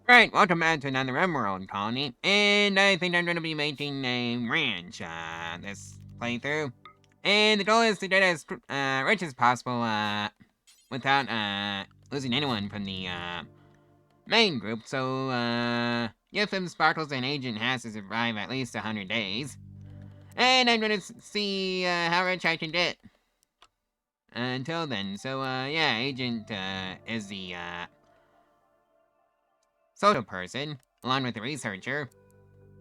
Right, welcome back to another Rimworld colony, and I think I'm going to be making a ranch, this playthrough. And the goal is to get as, rich as possible, without, losing anyone from the, main group, so, Yefim, Sparkles, and Agent has to survive at least 100 days. And I'm gonna see, how rich I can get. Until then, so, yeah, Agent, is the, social person, along with the researcher.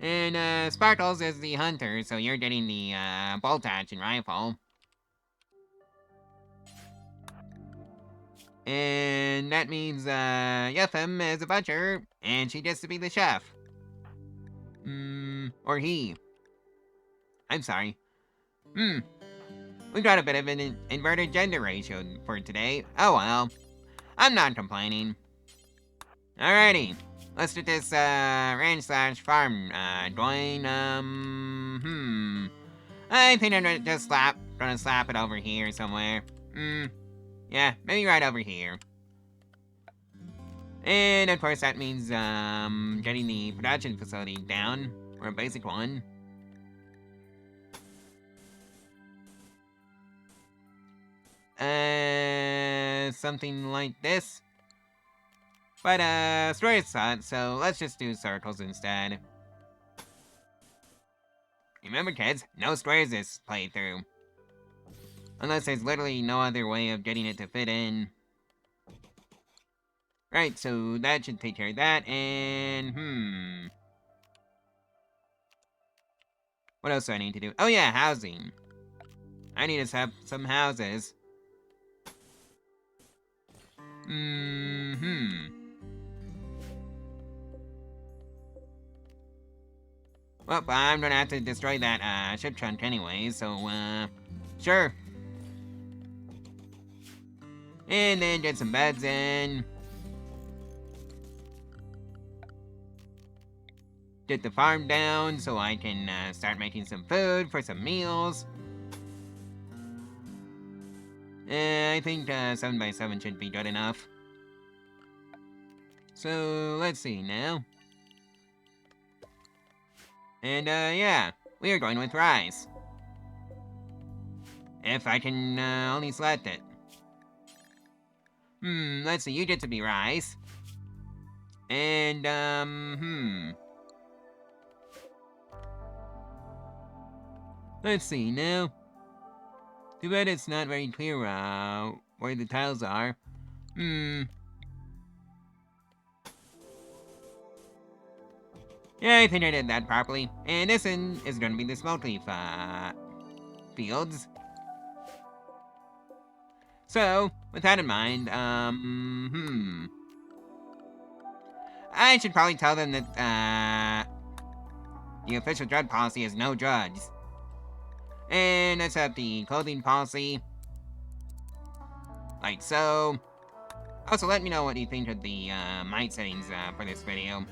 And, Sparkles is the hunter, so you're getting the, bolt action rifle. And that means, Yefim is a butcher, and she gets to be the chef. Or he. I'm sorry. We've got a bit of an inverted gender ratio for today. Oh well. I'm not complaining. Alrighty. Let's get this, ranch/farm, going, I think I'm gonna slap it over here somewhere. Yeah, maybe right over here. And of course that means, getting the production facility down, or a basic one. Something like this. But, storage sucks, so let's just do circles instead. Remember kids, no squares this playthrough. Unless there's literally no other way of getting it to fit in. Right, so that should take care of that, and, what else do I need to do? Oh yeah, housing. I need to have some houses. Well, I'm gonna have to destroy that, ship trunk anyway, so, sure. And then get some beds in. Get the farm down so I can, start making some food for some meals. I think, 7x7 should be good enough. So, let's see now. And, yeah, we are going with rice. If I can, only select it. Let's see, you get to be rice. And, let's see now. Too bad it's not very clear, where the tiles are. Yeah, I think I did that properly. And this one is gonna be the smoke leaf, fields. So, with that in mind, I should probably tell them that, the official drug policy is no drugs. And let's have the clothing policy. Like so. Also, let me know what you think of the, mic settings, for this video.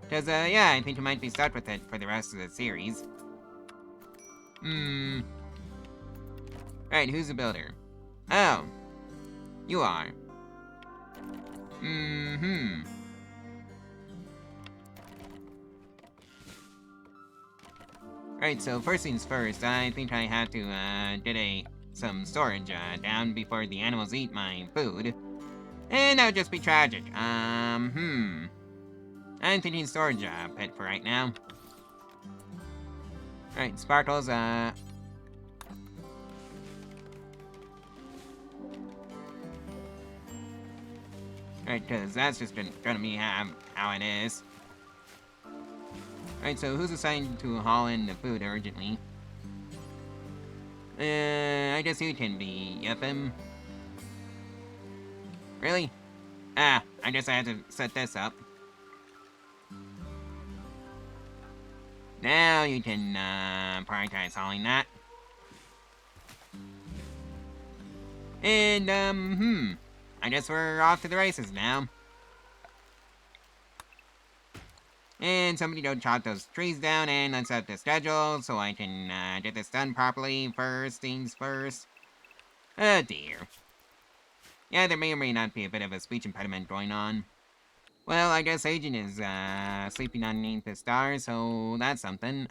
Because, yeah, I think you might be stuck with it for the rest of the series. Alright, who's the builder? Oh. You are. Right, so first things first, I think I have to, get some storage, down before the animals eat my food. And that would just be tragic. I'm thinking storage, pit for right now. Right, Sparkles, Right, because that's just gonna be how it is. Right, so who's assigned to haul in the food urgently? I guess you can be Yefim. Really? I guess I have to set this up. Now you can, prioritize hauling that. And, I guess we're off to the races now. And somebody go chop those trees down and let's set the schedule so I can, get this done properly. First things first. Oh dear. Yeah, there may or may not be a bit of a speech impediment going on. Well, I guess Agent is, sleeping underneath the stars, so that's something.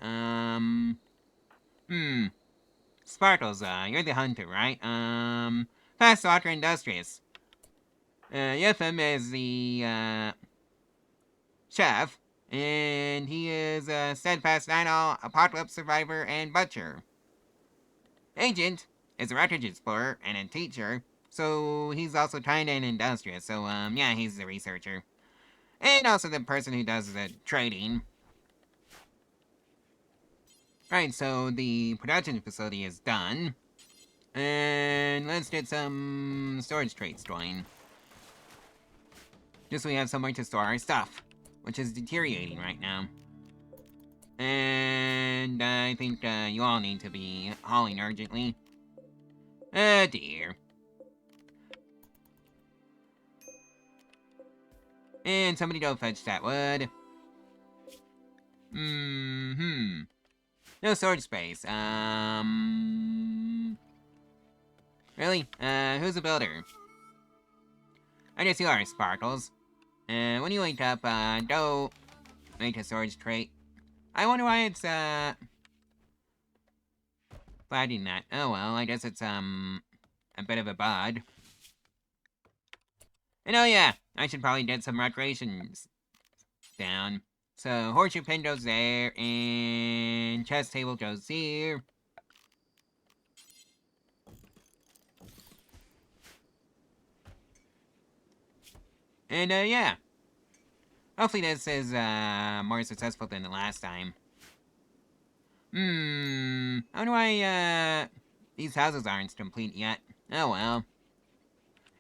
Sparkles, you're the hunter, right? Fast walker, industrious. Yefim is the, chef, and he is a steadfast night-owl, apocalypse survivor, and butcher. Agent is a wreckage explorer and a teacher, so he's also kinda and industrious, so, yeah, he's the researcher. And also the person who does the trading. Right, so the production facility is done. And let's get some storage crates going. Just so we have somewhere to store our stuff, which is deteriorating right now. And I think you all need to be hauling urgently. Oh dear. And somebody go fetch that wood. No storage space. Really? Who's a builder? I guess you are, Sparkles. When you wake up, don't make a storage crate. I wonder why it's, flagging that. Oh well, I guess it's, a bit of a bug. And oh yeah, I should probably get some recreations down. So, horseshoe pin goes there, and chess table goes here. And, yeah. Hopefully this is, more successful than the last time. I wonder why, these houses aren't complete yet. Oh well.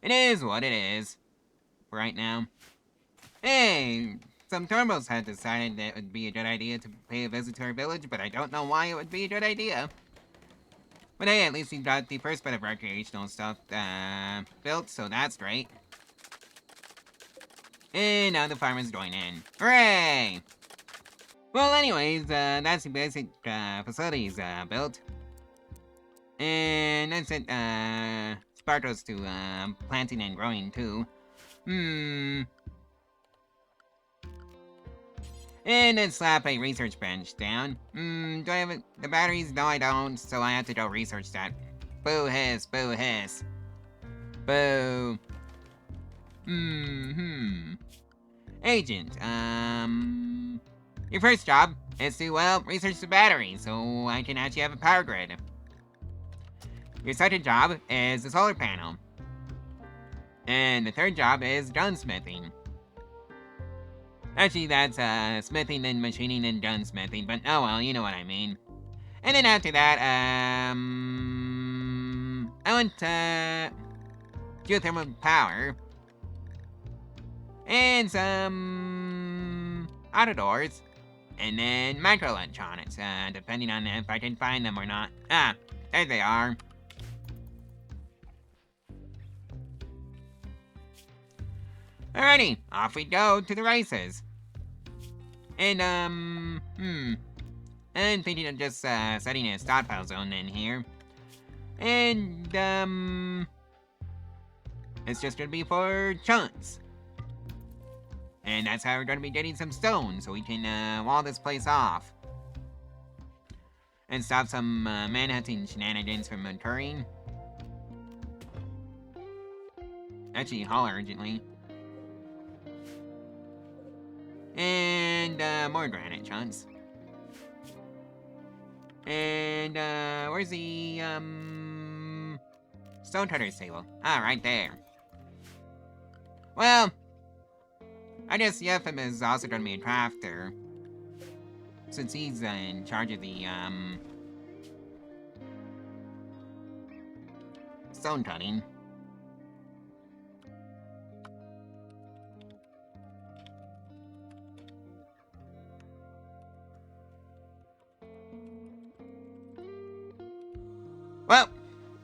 It is what it is. Right now. Hey! Some Turbos had decided that it would be a good idea to pay a visit to our village, but I don't know why it would be a good idea. But hey, at least we got the first bit of recreational stuff, built, so that's great. And now the farmers join in. Hooray! Well, anyways, that's the basic, facilities, built. And that's it, Sparkles to, planting and growing, too. And then slap a research bench down. Do I have the batteries? No, I don't, so I have to go research that. Boo hiss, boo hiss. Boo. Agent, your first job is to, well, research the battery, so I can actually have a power grid. Your second job is the solar panel. And the third job is gunsmithing. Actually, that's, smithing and machining and gunsmithing, but oh well, you know what I mean. And then after that, I want, geothermal power. And some autodoors. And then microelectronics, depending on if I can find them or not. Ah, there they are. Alrighty, off we go to the races. And, I'm thinking of just, setting a stockpile zone in here. And, it's just gonna be for chunks. And that's how we're gonna be getting some stone, so we can, wall this place off. And stop some, manhunting shenanigans from occurring. Actually, haul urgently. And, more granite chunks. And, where's the, Stonecutter's table? Ah, right there. Well, I guess Yefim is also gonna be a crafter. Since he's, in charge of the, stone cutting. Well,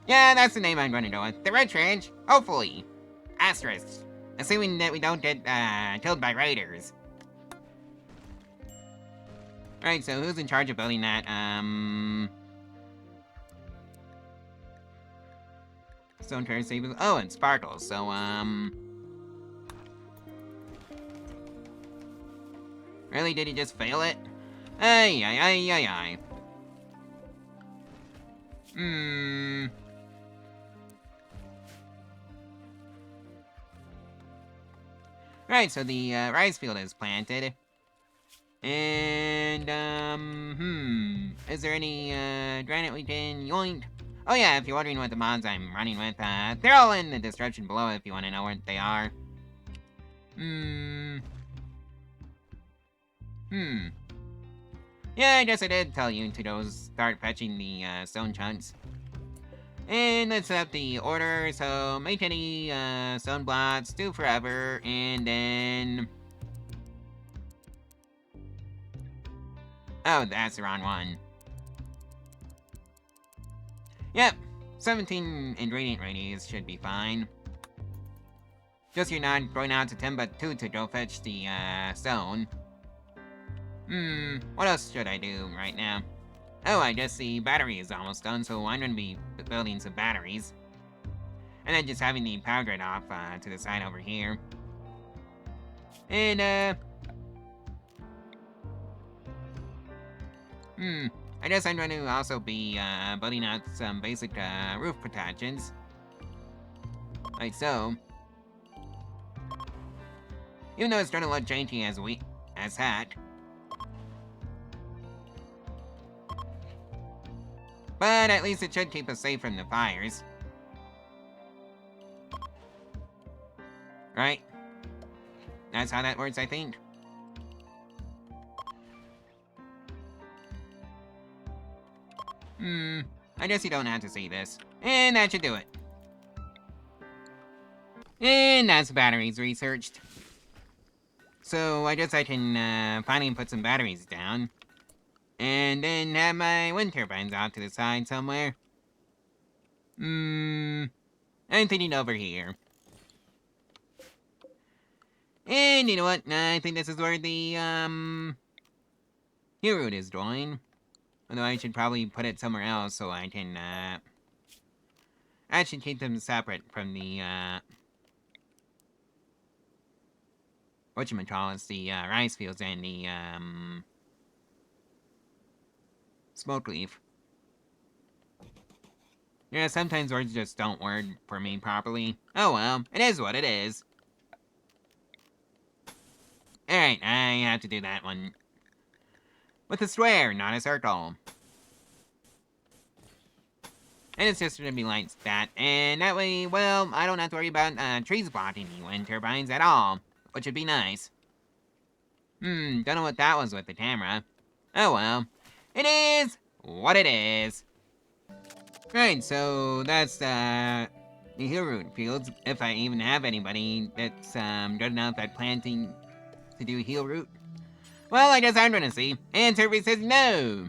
yeah, that's the name I'm going to go with. The Red Trench, hopefully. Asterisk. Assuming that we don't get, killed by raiders. Right, so who's in charge of building that, Stone Turret Stables? Oh, and Sparkles, so, Really, did he just fail it? Ay, ay, ay, ay, ay. Right, so the rice field is planted. And, is there any, granite we can yoink? Oh yeah, if you're wondering what the mods I'm running with, they're all in the description below if you want to know what they are. Yeah, I guess I did tell you to go start fetching the, stone chunks. And let's set up the order, so make any, stone blocks, do forever, and then... Oh, that's the wrong one. Yep, 17 ingredient radius should be fine. Just you're not going out to Timbuktu to go fetch the, stone. What else should I do right now? Oh, I guess the battery is almost done, so I'm gonna be building some batteries. And then just having the power grid off, to the side over here. And, I guess I'm going to also be, building out some basic, roof protections. Like so. Even though it's starting to look janky as heck. But at least it should keep us safe from the fires. Right? That's how that works, I think. I guess you don't have to see this. And that should do it. And that's batteries researched. So I guess I can finally put some batteries down. And then have my wind turbines off to the side somewhere. I'm thinking over here. And you know what? I think this is where the, heel root is going. Although I should probably put it somewhere else so I can, I should keep them separate from the, whatchamacallits, the, rice fields and the, smoke leaf. Yeah, sometimes words just don't work for me properly. Oh well, it is what it is. Alright, I have to do that one. With a square, not a circle. And it's just gonna be like that, and that way, well, I don't have to worry about, trees blocking the wind turbines at all. Which would be nice. Don't know what that was with the camera. Oh well. It is what it is. Right, so that's, the heel root fields, if I even have anybody that's, good enough at planting to do heel root. Well, I guess I'm gonna see. And Survey says no.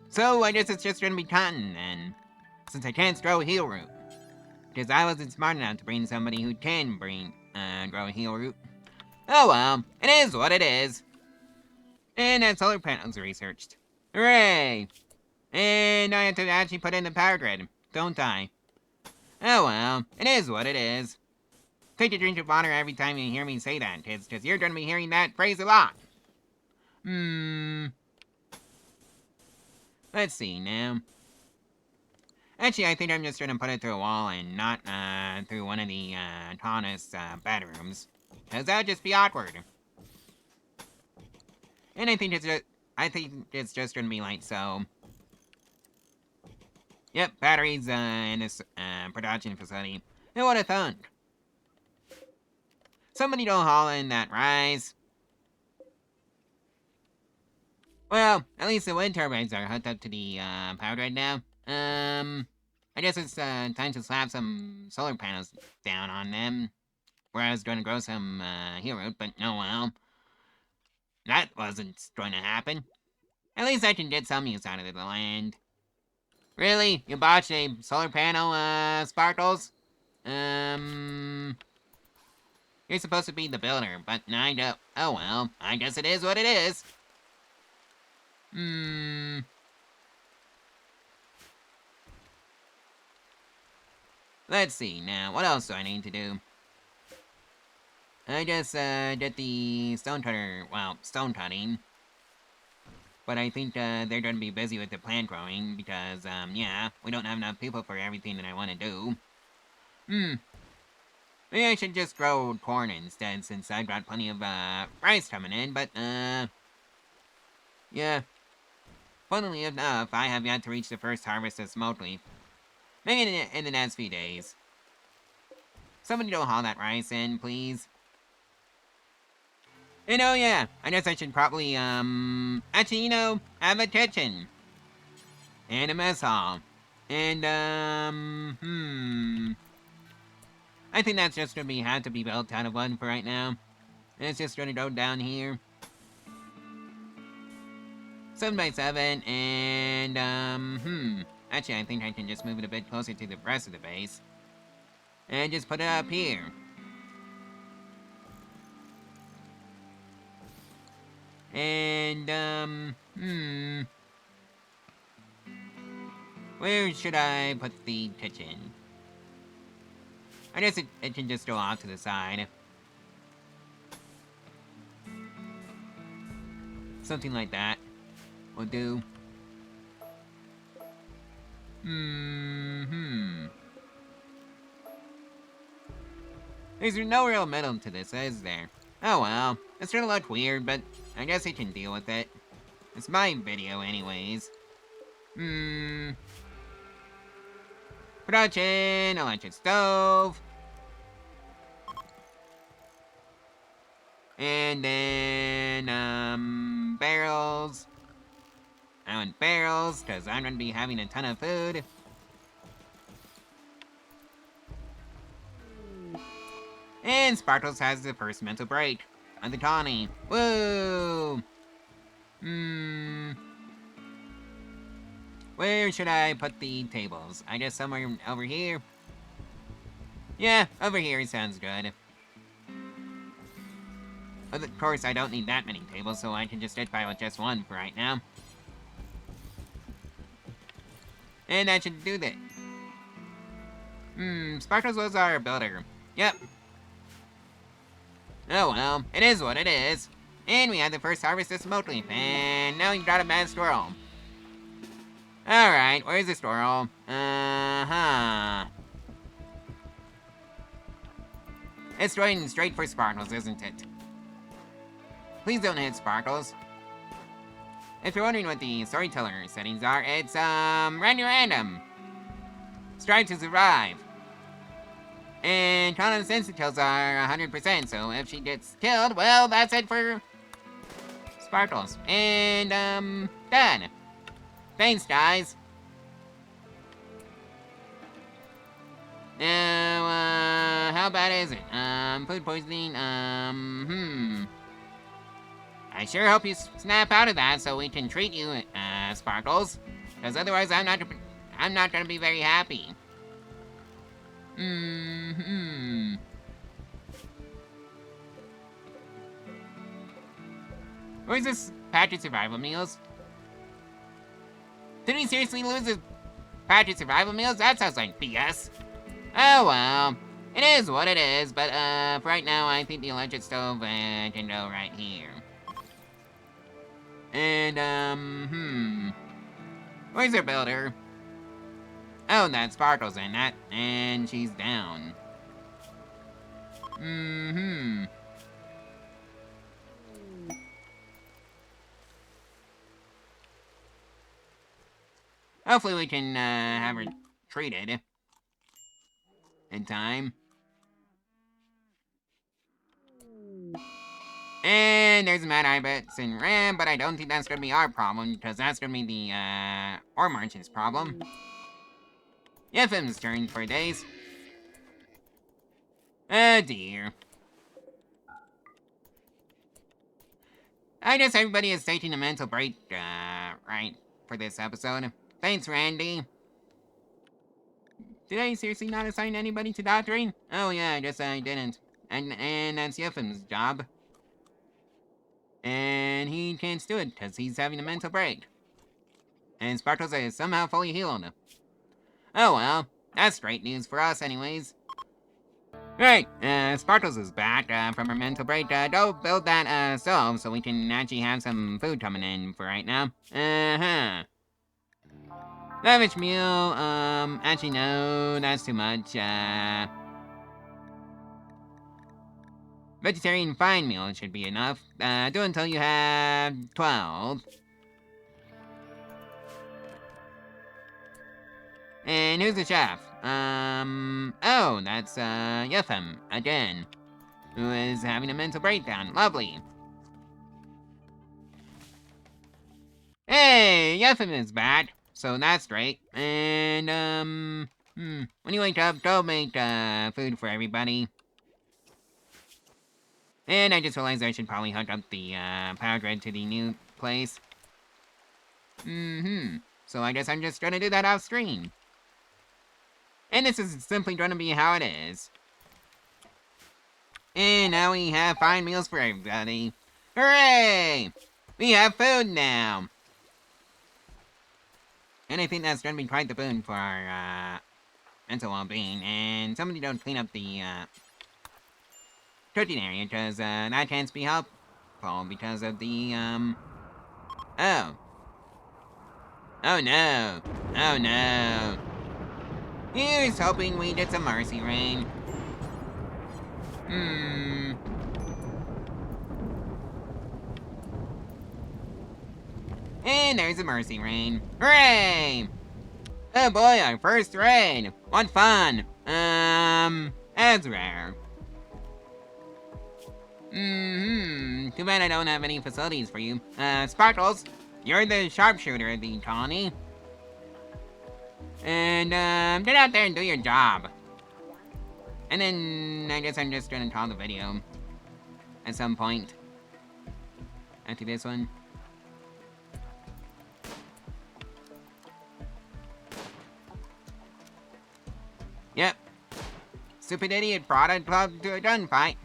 So I guess it's just gonna be cotton then. Since I can't grow heel root. Because I wasn't smart enough to bring somebody who can grow heel root. Oh well, it is what it is. And that solar panels are researched. Hooray! And I have to actually put in the power grid, don't I? Oh well, it is what it is. Take a drink of water every time you hear me say that, kids, because you're gonna be hearing that phrase a lot. Let's see now. Actually, I think I'm just gonna put it through a wall and not, through one of the, tallest, bedrooms. Because that would just be awkward. And I think it's just gonna be like so. Yep, batteries, in this, production facility. Who would have thunk? Somebody don't haul in that rice. Well, at least the wind turbines are hooked up to the, power grid now. I guess it's, time to slap some solar panels down on them. Where I was going to grow some, heel root, but no well. That wasn't going to happen. At least I can get some use out of the land. Really? You botched a solar panel, Sparkles? You're supposed to be the builder, but I don't. Oh well, I guess it is what it is. Let's see now, what else do I need to do? I just did the stone cutting. But I think they're gonna be busy with the plant growing because, yeah, we don't have enough people for everything that I want to do. Maybe I should just grow corn instead since I've got plenty of rice coming in, but, yeah. Funnily enough, I have yet to reach the first harvest of smoke leaf. Maybe in the next few days. Somebody go haul that rice in, please. And oh yeah, I guess I should probably, actually, have a kitchen. And a mess hall. And, I think that's just gonna have to be built out of wood for right now. And it's just gonna go down here. 7x7, and, actually, I think I can just move it a bit closer to the rest of the base. And just put it up here. And, where should I put the kitchen? I guess it can just go off to the side. Something like that will do. There's no real middle to this, is there? Oh well, it's gonna look weird, but I guess I can deal with it. It's my video anyways. Production, electric stove. And then, barrels. I want barrels, because I'm gonna be having a ton of food. And Sparkles has the first mental break on the Tawny. Woo! Where should I put the tables? I guess somewhere over here? Yeah, over here sounds good. But of course, I don't need that many tables, so I can just get by with just one for right now. And that should do that. Sparkles was our builder. Yep. Oh well, it is what it is. And we had the first harvest of smoke leaf, and now we got a mad squirrel. Alright, where's the squirrel? It's going straight for Sparkles, isn't it? Please don't hit Sparkles. If you're wondering what the storyteller settings are, it's, random. Strive to survive. And common sense kills are 100%, so if she gets killed, well, that's it for Sparkles. And, done. Thanks, guys. Now, how bad is it? Food poisoning, I sure hope you snap out of that so we can treat you, Sparkles. Because otherwise I'm not gonna be very happy. Where's this patch of survival meals? Did he seriously lose his patch of survival meals? That sounds like BS. Oh well. It is what it is, but for right now I think the electric stove can go right here. And where's our builder? Oh, that Sparkles in that, and she's down. Hopefully we can have her treated in time. And there's Mad Ibets and Ram, but I don't think that's gonna be our problem, because that's gonna be the ore merchant's problem. Yefim's turn for days. Oh dear. I guess everybody is taking a mental break, right, for this episode. Thanks, Randy. Did I seriously not assign anybody to doctoring? Oh yeah, I guess I didn't. And that's Yefim's job. And he can't do it because he's having a mental break. And Sparkles is somehow fully healed. Oh well, that's great news for us anyways. Right, Sparkles is back, from her mental break. Go build that, stove so we can actually have some food coming in for right now. Uh-huh. Lavish meal, actually no, that's too much, vegetarian fine meal should be enough. Do until you have 12. And who's the chef? Oh, that's, Yefim, again, who is having a mental breakdown. Lovely. Hey, Yefim is back, so that's great. And, when you wake up, go make, food for everybody. And I just realized I should probably hook up the, power grid to the new place. So I guess I'm just gonna do that off screen. And this is simply gonna be how it is. And now we have fine meals for everybody. Hooray! We have food now! And I think that's gonna be quite the boon for our, mental well-being. And somebody don't clean up the, cooking area, because, that can't be helpful because of the, Oh. Oh no. Oh no. Here's hoping we get some mercy rain. And there's a mercy rain. Hooray! Oh boy, our first raid. What fun. As rare. Too bad I don't have any facilities for you. Sparkles, you're the sharpshooter of the colony. And, get out there and do your job. And then, I guess I'm just gonna call the video. At some point. After this one. Yep. Stupid idiot brought a club to a gunfight.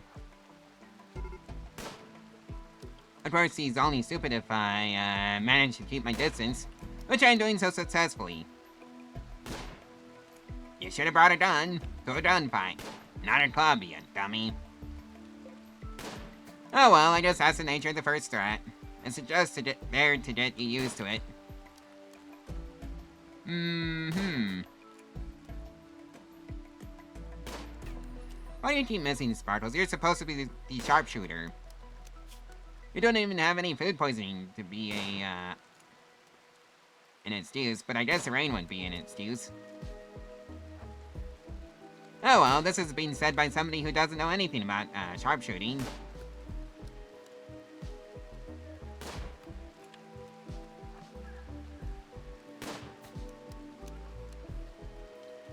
Of course, he's only stupid if I, manage to keep my distance. Which I'm doing so successfully. You should have brought a gun to a gunfight. Not a club, you dummy. Oh well, I guess that's the nature of the first threat. It's just there to get you used to it. Why do you keep missing, Sparkles? You're supposed to be the sharpshooter. You don't even have any food poisoning to be an excuse, but I guess the rain wouldn't be an excuse. Oh well, this is being said by somebody who doesn't know anything about, sharpshooting.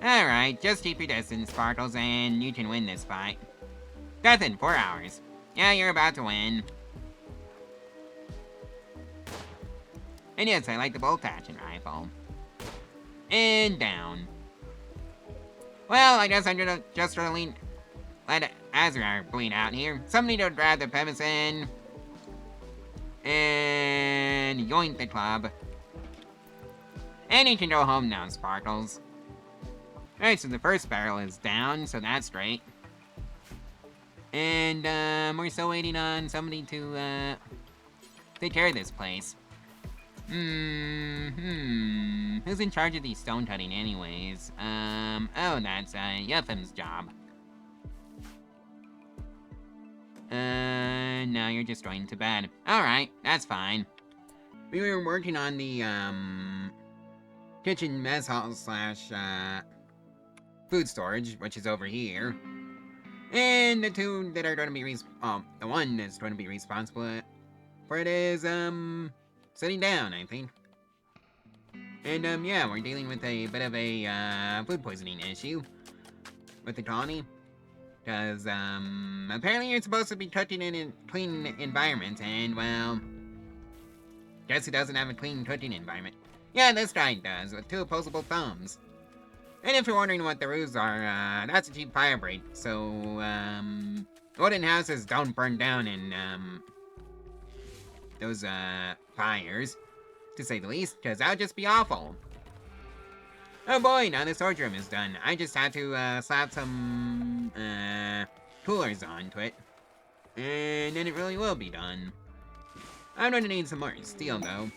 Alright, just keep your distance, Sparkles, and you can win this fight. Death in 4 hours. Yeah, you're about to win. And yes, I like the bolt-action rifle. And down. Well, I guess I'm gonna just really let Azrar bleed out here. Somebody to grab the pemmican. And yoink the club. And you can go home now, Sparkles. Alright, so the first barrel is down, so that's great. And, we're still waiting on somebody to, take care of this place. Who's in charge of the stone cutting anyways? Oh, that's, Yefim's job. No, you're just going to bed. Alright, that's fine. We were working on the, kitchen mess hall slash, food storage, which is over here. And the two that are going to be the one that's going to be responsible for it is, sitting down, I think. And, yeah, we're dealing with a bit of a, food poisoning issue with the colony. Because, apparently you're supposed to be cooking in a clean environment, and, well, guess who doesn't have a clean cooking environment? Yeah, this guy does, with 2 opposable thumbs. And if you're wondering what the rules are, that's a cheap fire break, so, wooden houses don't burn down in, those, fires, to say the least, because that would just be awful. Oh boy, now the storage room is done. I just had to, slap some some, coolers onto it. And then it really will be done. I'm gonna need some more steel, though.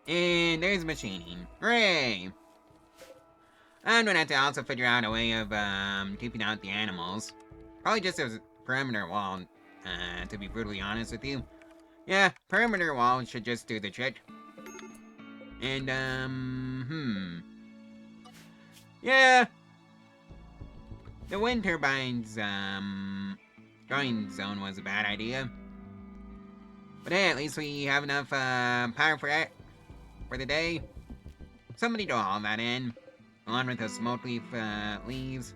And there's machining. Hooray! I'm gonna have to also figure out a way of, keeping out the animals. Probably just as a perimeter wall, to be brutally honest with you. Yeah, perimeter wall should just do the trick. And, yeah. The wind turbines, drawing zone was a bad idea. But hey, at least we have enough, power for it for the day. Somebody draw all that in, along with the smoke leaf, leaves.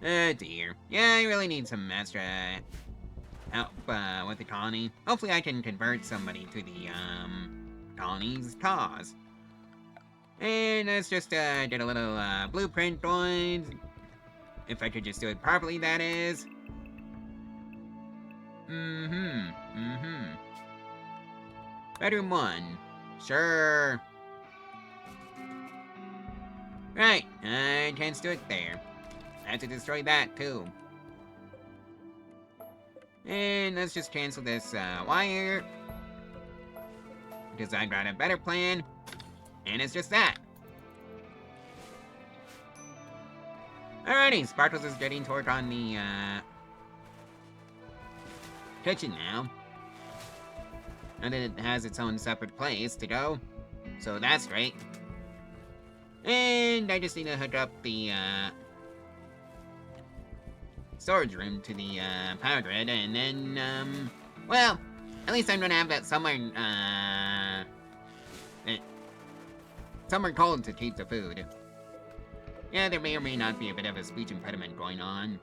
Oh dear. Yeah, I really need some extra help, with the colony. Hopefully I can convert somebody to the, colony's cause. And let's just, get a little, blueprint going. If I could just do it properly, that is. Bedroom 1. Sure. Right, I can't do it there. I have to destroy that, too. And let's just cancel this, wire. Because I've got a better plan. And it's just that. Alrighty, Sparkles is getting to work on the, kitchen now. And then it has its own separate place to go. So that's great. And I just need to hook up the, storage room to the, power grid, and then, well, at least I'm gonna have that somewhere, somewhere cold to keep the food. Yeah, there may or may not be a bit of a speech impediment going on.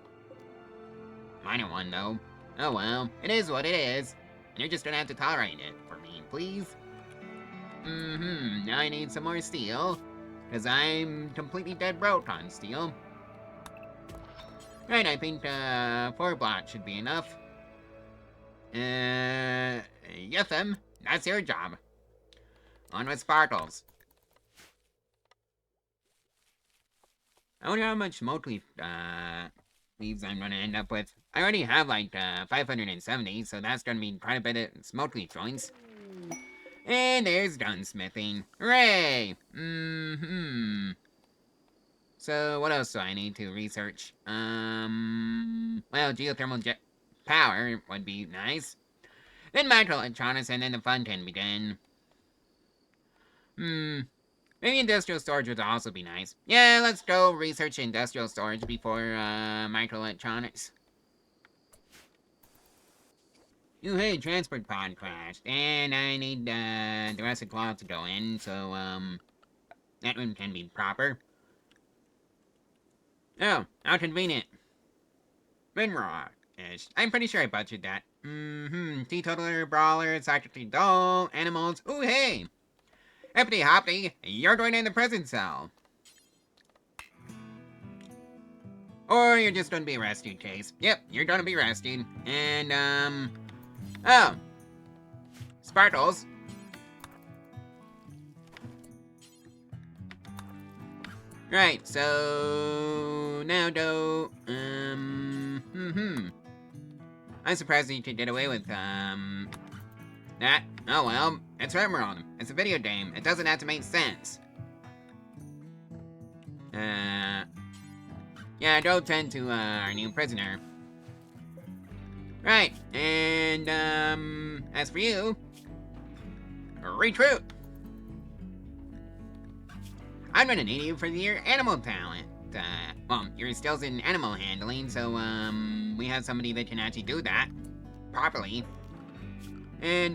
Minor one, though. Oh well, it is what it is. And you're just gonna have to tolerate it for me, please. Now I need some more steel. Because I'm completely dead broke on steel. Right, I think, 4 blocks should be enough. Yes, that's your job. On with Sparkles. I wonder how much smoke leaf, leaves I'm gonna end up with. I already have, like, 570, so that's gonna be quite a bit of smoke leaf joints. And there's gunsmithing. Hooray! So, what else do I need to research? Well, geothermal jet power would be nice. Then microelectronics, and then the fun can begin. Maybe industrial storage would also be nice. Yeah, let's go research industrial storage before, microelectronics. Ooh, hey, transport pod crashed. And I need, the rest of the cloth to go in, so, that room can be proper. Oh, how convenient. Rimworld-ish. I'm pretty sure I budgeted that. Teetotaler, brawler, psychically dull, animals. Ooh, hey! Hippity hoppity, you're going in the prison cell. Or you're just gonna be rescued, Chase. Yep, you're gonna be rescued. And, oh. Sparkles. Right, so... Now, though, I'm surprised that you could get away with, that. Oh, well, it's Rimworld. It's a video game. It doesn't have to make sense. Yeah, go tend to, our new prisoner. Right, and, as for you... Recruit! I'm gonna need you for your animal talent. Well, your skills in animal handling, so, we have somebody that can actually do that. Properly. And,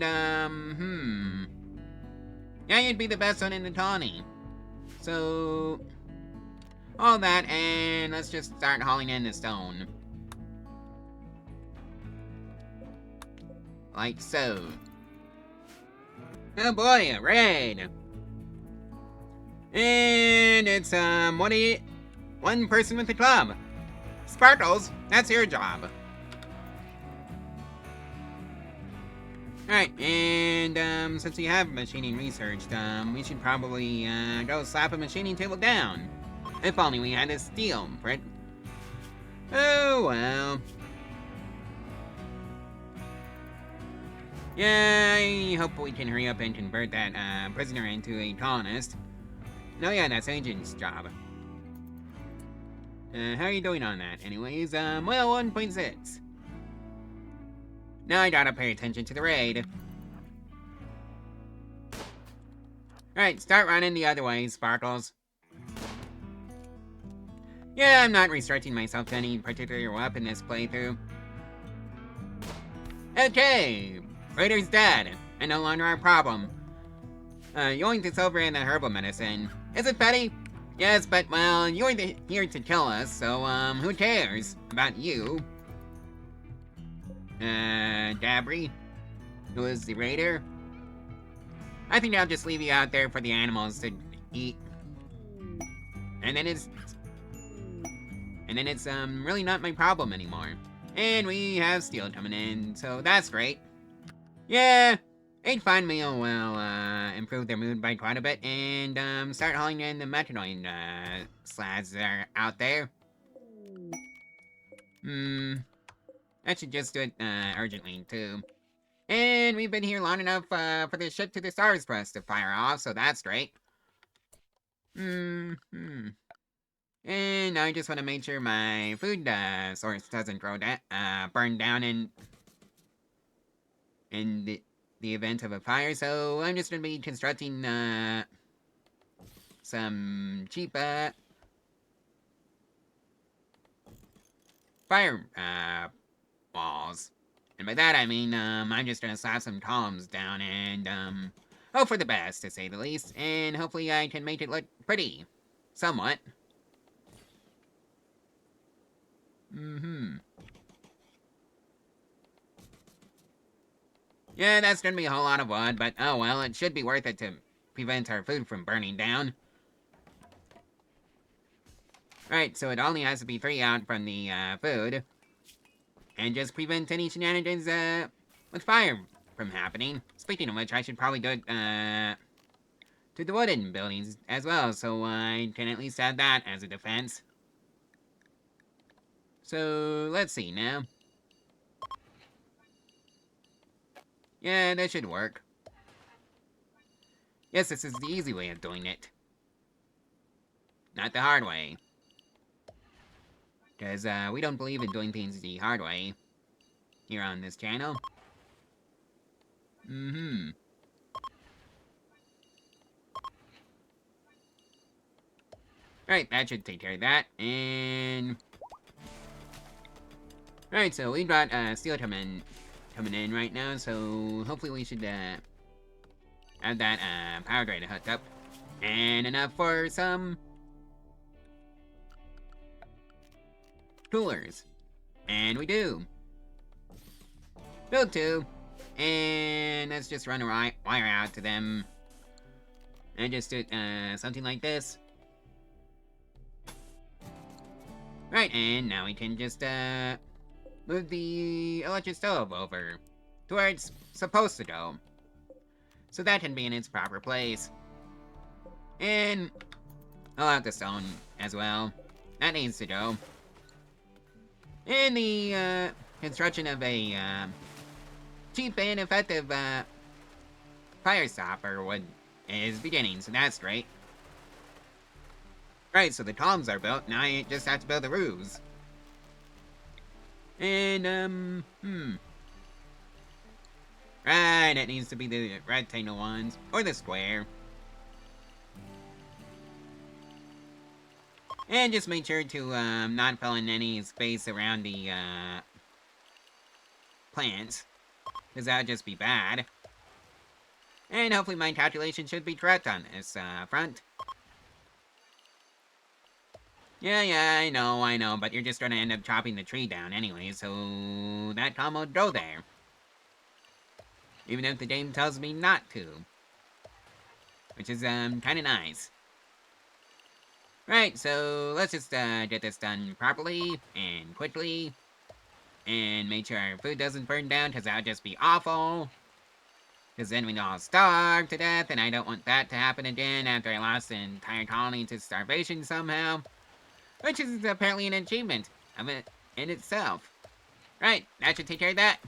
yeah, you'd be the best one in the colony. So, all that, and let's just start hauling in the stone. Like so. Oh boy, a raid! And it's, one person with the club. Sparkles, that's your job. Alright, and, since we have machining researched, we should probably, go slap a machining table down. If only we had the steel for it. Oh, well. Yeah, I hope we can hurry up and convert that prisoner into a colonist. No, yeah, that's Agent's job. How are you doing on that? Anyways, well, 1.6. Now I gotta pay attention to the raid. Alright, start running the other way, Sparkles. Yeah, I'm not restricting myself to any particular weapon this playthrough. Okay, Raider's dead, and no longer our problem. Yoink is over in the herbal medicine. Is it Betty? Yes, but, well, you're here to kill us, so, who cares about you? Dabry, who is the raider? I think I'll just leave you out there for the animals to eat. And then it's really not my problem anymore. And we have steel coming in, so that's great. Yeah, a fine meal will, improve their mood by quite a bit, and, start hauling in the Mechanoid, slabs that are out there. I should just do it, urgently, too. And we've been here long enough, for the ship to the stars for us to fire off, so that's great. And I just want to make sure my food, source doesn't burn down in the event of a fire, so I'm just gonna be constructing, some cheap, fire, walls. And by that I mean, I'm just gonna slap some columns down and, hope for the best, to say the least, and hopefully I can make it look pretty. Somewhat. Yeah, that's gonna be a whole lot of wood, but oh well, it should be worth it to prevent our food from burning down. Right, so it only has to be 3 out from the, food. And just prevent any shenanigans, with fire from happening. Speaking of which, I should probably do it, to the wooden buildings as well, so I can at least add that as a defense. So, let's see now. Yeah, that should work. Yes, this is the easy way of doing it. Not the hard way. Because, we don't believe in doing things the hard way here on this channel. Right, that should take care of that, and... Alright, so we've got, steel coming in right now, so hopefully we should, have that, power generator hooked up. And enough for some... coolers. And we do. Build 2. And let's just run a wire out to them. And just do, something like this. Right, and now we can just, move the electric stove over to where it's supposed to go. So that can be in its proper place. And I'll have the stone as well. That needs to go. And the, construction of a, cheap and effective, fire stopper is beginning, so that's great. Right, so the columns are built, now I just have to build the roofs. And, Right, it needs to be the rectangle ones, or the square. And just make sure to, not fill in any space around the, plants. Because that would just be bad. And hopefully my calculation should be correct on this, front. Yeah, I know, but you're just gonna end up chopping the tree down anyway, so that column will go there. Even if the game tells me not to. Which is, kinda nice. Right, so let's just, get this done properly, and quickly. And make sure our food doesn't burn down, because that would just be awful. Because then we'd all starve to death, and I don't want that to happen again after I lost an entire colony to starvation somehow. Which is apparently an achievement in itself. Right, that should take care of that.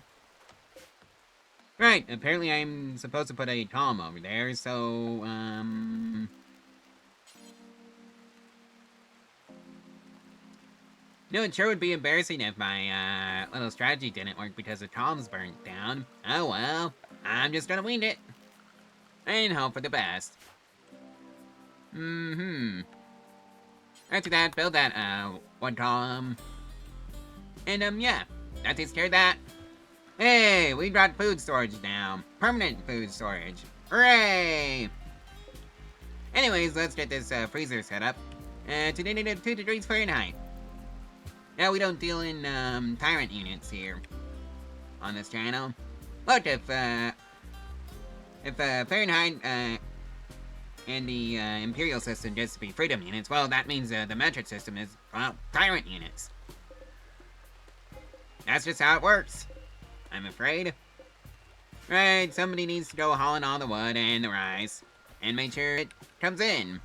Right, apparently I'm supposed to put a column over there, so, No, it sure would be embarrassing if my, little strategy didn't work because the columns burnt down. Oh well, I'm just gonna wing it. And hope for the best. After that, build that, one column. And, yeah, that takes care of that. Hey, we got food storage now. Permanent food storage. Hooray! Anyways, let's get this, freezer set up. To 2 degrees Fahrenheit. Now, we don't deal in, tyrant units here. On this channel. Look, if Fahrenheit, and the, Imperial system gets to be freedom units, well, that means, the metric system is, well, tyrant units. That's just how it works. I'm afraid. Right, somebody needs to go hauling all the wood and the rice. And make sure it comes in.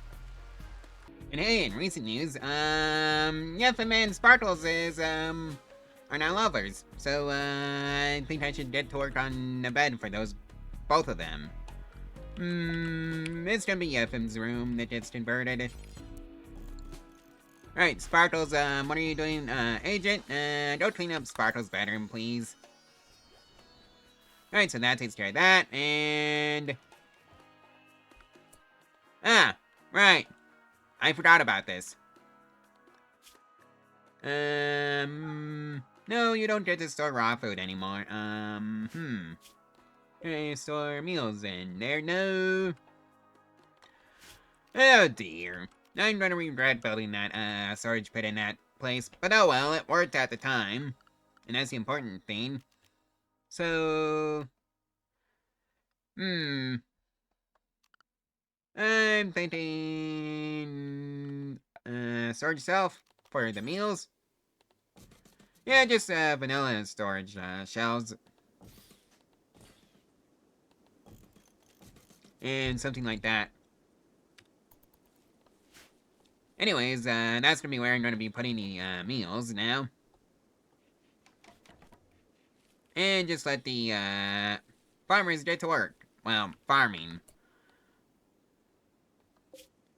And hey, in recent news, Yefim and Sparkles are now lovers. So, I think I should get to work on a bed for both of them. It's gonna be Yefim's room that gets converted. Alright, Sparkles, what are you doing, Agent? Go clean up Sparkles' bedroom, please. Alright, so that takes care of that, and... Ah, right. I forgot about this. No, you don't get to store raw food anymore. Okay, store meals in there, no. Oh dear. I'm gonna regret building that, storage pit in that place, but oh well, it worked at the time. And that's the important thing. So... I'm thinking... storage shelf for the meals. Yeah, just, vanilla storage, shelves. And something like that. Anyways, that's gonna be where I'm gonna be putting the, meals now. And just let the, farmers get to work. Well, farming.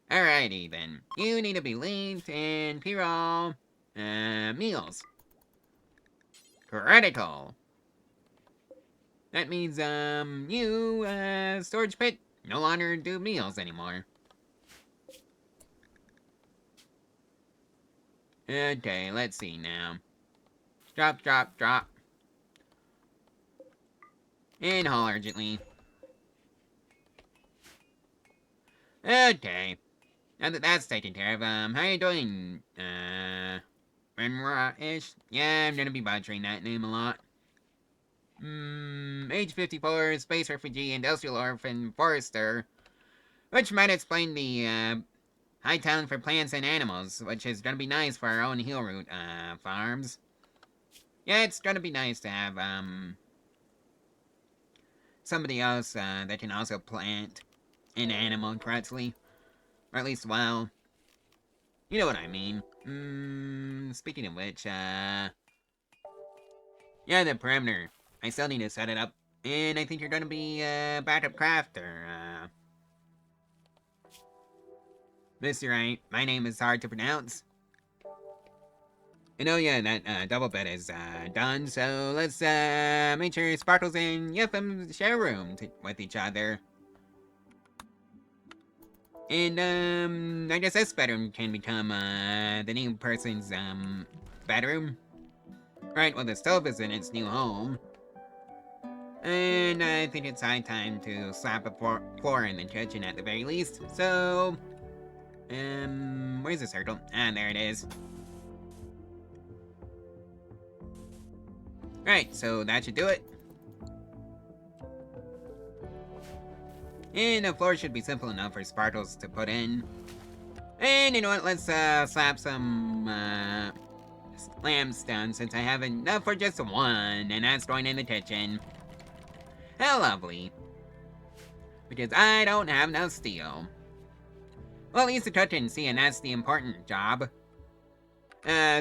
Alrighty then. You need to be linked and P-roll, meals. Critical. That means, you, storage pit, no longer do meals anymore. Okay, let's see now. Drop, drop, drop. And haul urgently. Okay. Now that that's taken care of, how you doing, Rimworld-ish? Yeah, I'm gonna be butchering that name a lot. Age 54, space refugee, industrial orphan, forester. Which might explain the, high talent for plants and animals, which is gonna be nice for our own heel root, farms. Yeah, it's gonna be nice to have, somebody else, that can also plant an animal correctly. Or at least, well, you know what I mean. Speaking of which, yeah, the perimeter. I still need to set it up, and I think you're gonna be, backup crafter, Mr. Right, my name is hard to pronounce. And oh yeah, that, double bed is, done, so let's, make sure Sparkles and Yefim share a room with each other. And, I guess this bedroom can become, the new person's, bedroom. Right, well, the stove is in its new home. And I think it's high time to slap a floor in the kitchen at the very least, so... where's the circle? Ah, there it is. Right, so that should do it. And the floor should be simple enough for Sparkles to put in. And you know what, let's slap some lamps down since I have enough for just one, and that's going in the kitchen. How lovely. Because I don't have no steel. Well, at least the kitchen, see, and that's the important job.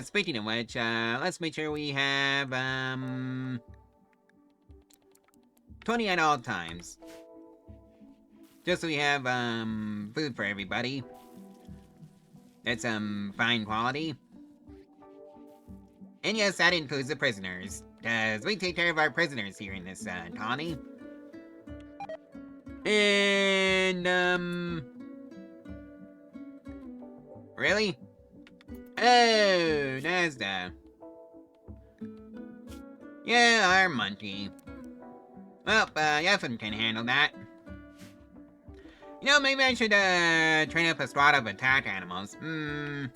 Speaking of which, let's make sure we have, 20 at all times. Just so we have, food for everybody. That's, fine quality. And yes, that includes the prisoners. Because we take care of our prisoners here in this, colony. And, really? Oh, Nazda. Yeah, our monkey. Well, Yeffin can handle that. You know, maybe I should, train up a squad of attack animals. I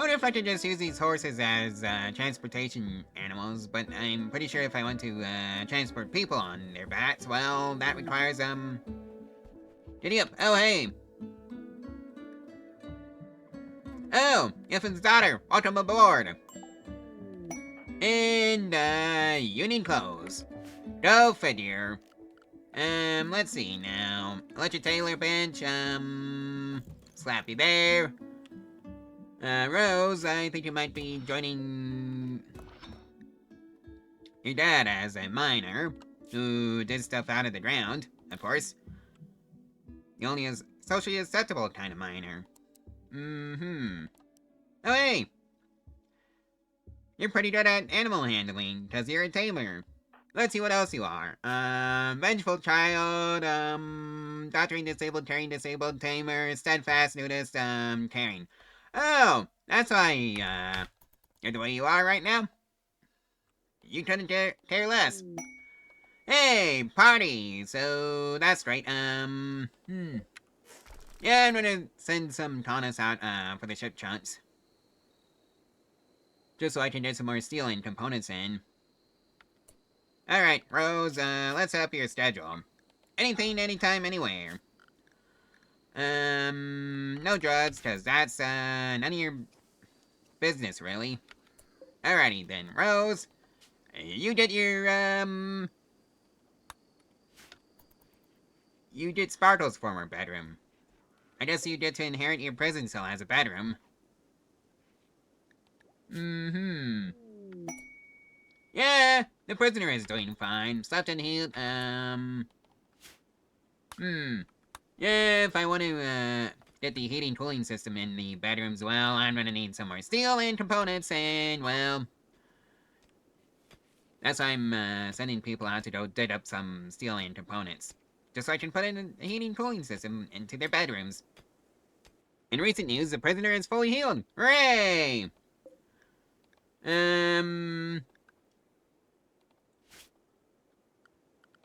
wonder if I could just use these horses as, transportation animals, but I'm pretty sure if I want to, transport people on their backs, well, that requires, Giddy up. Oh, hey. Oh, Yeffin's daughter. Welcome aboard. And, you need clothes. Go figure. Let's see now. Electric Tailor Bench, Slappy Bear. Rose, I think you might be joining your dad as a miner who did stuff out of the ground, of course. The only socially acceptable kind of miner. Oh, hey! You're pretty good at animal handling, because you're a tamer. Let's see what else you are. Vengeful child, doctoring disabled, caring disabled, tamer, steadfast, nudist, caring. Oh, that's why, you're the way you are right now? You couldn't care less. Hey, party! So, that's right, Yeah, I'm gonna send some Tanas out, for the ship chunks. Just so I can get some more steel and components in. Alright, Rose, let's set up your schedule. Anything, anytime, anywhere. No drugs, cause that's, none of your business, really. Alrighty then, Rose. You get your, you get Sparkle's former bedroom. I guess you get to inherit your prison cell as a bedroom. Yeah, the prisoner is doing fine. Slept and healed, Yeah, if I want to, get the heating cooling system in the bedrooms, well, I'm gonna need some more steel and components, and, well... That's why I'm, sending people out to go dig up some steel and components. Just so I can put in a heating cooling system into their bedrooms. In recent news, the prisoner is fully healed! Hooray!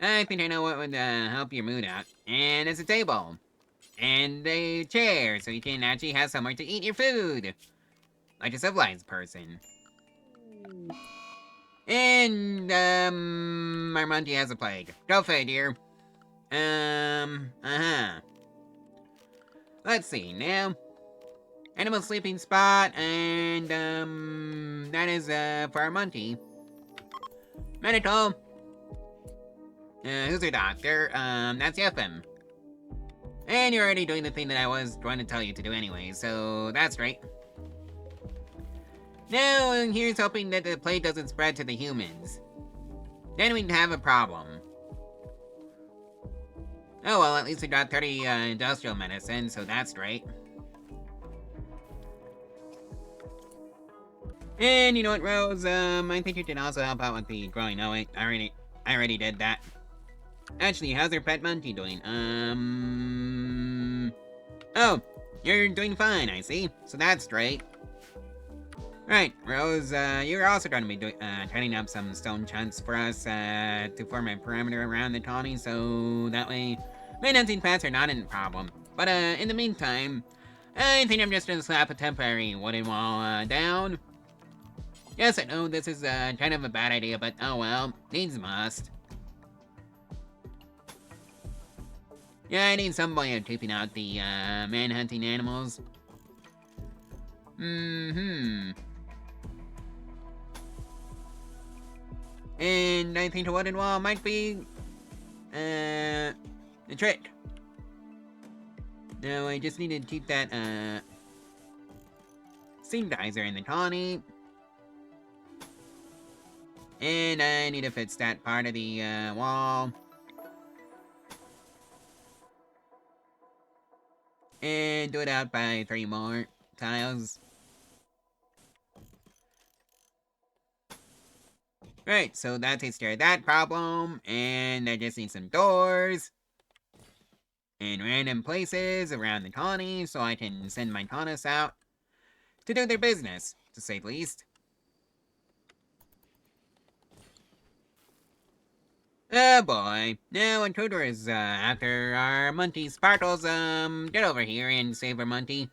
I think I know what would, help your mood out. And it's a table. And a chair, so you can actually have somewhere to eat your food. Like a civilized person. And, our monkey has a plague. Go figure. Let's see, now. Animal sleeping spot, and, that is, for our monkey. Medical. Who's your doctor? That's Yeffin. And you're already doing the thing that I was going to tell you to do anyway, so that's great. Now, here's hoping that the plague doesn't spread to the humans. Then we'd have a problem. Oh well, at least we got 30 industrial medicine, so that's great. And you know what, Rose? I think you can also help out with the growing. Oh wait, I already did that. Actually, how's your pet monkey doing? Oh, you're doing fine, I see. So that's great. Right, Rose, you're also going to be cutting up some stone chunks for us, to form a perimeter around the colony, so that way main hunting paths are not a problem. But, in the meantime, I think I'm just gonna slap a temporary wooden wall, down. Yes, I know this is, kind of a bad idea, but oh well, needs must. Yeah, I need some way of keeping out the, man-hunting animals. And I think the wooden wall might be, a trick. No, I just need to keep that, steam geyser in the colony. And I need to fix that part of the wall. And do it out by 3 more tiles. Right, so that takes care of that problem. And I just need some doors. In random places around the colony so I can send my colonists out to do their business, to say the least. Oh boy. Now Intruder is after our Munty Sparkles, get over here and save our Munty.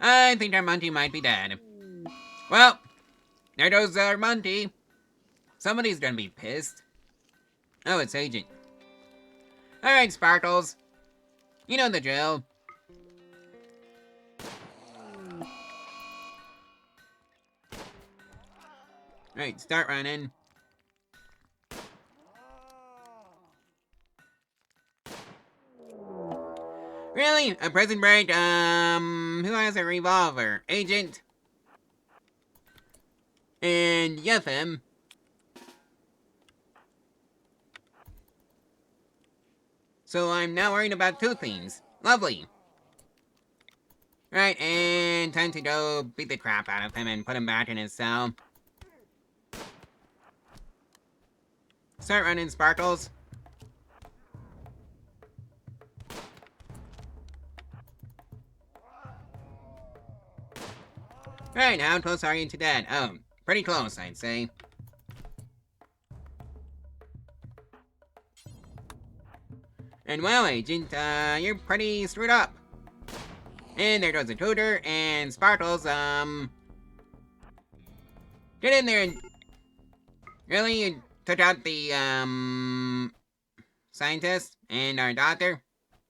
I think our Munty might be dead. Well, there goes our Munty. Somebody's gonna be pissed. Oh, it's Agent. Alright, Sparkles. You know the drill. Right, start running. Really? A prison break? Who has a revolver? Agent? And Yefim? So I'm now worried about 2 things. Lovely. Right, and time to go beat the crap out of him and put him back in his cell. Start running, Sparkles. Right, how close are you to dead? Oh, pretty close, I'd say. And well, Agent, you're pretty screwed up. And there goes the tutor, and Sparkles, get in there and... Really? You took out the, scientist and our doctor?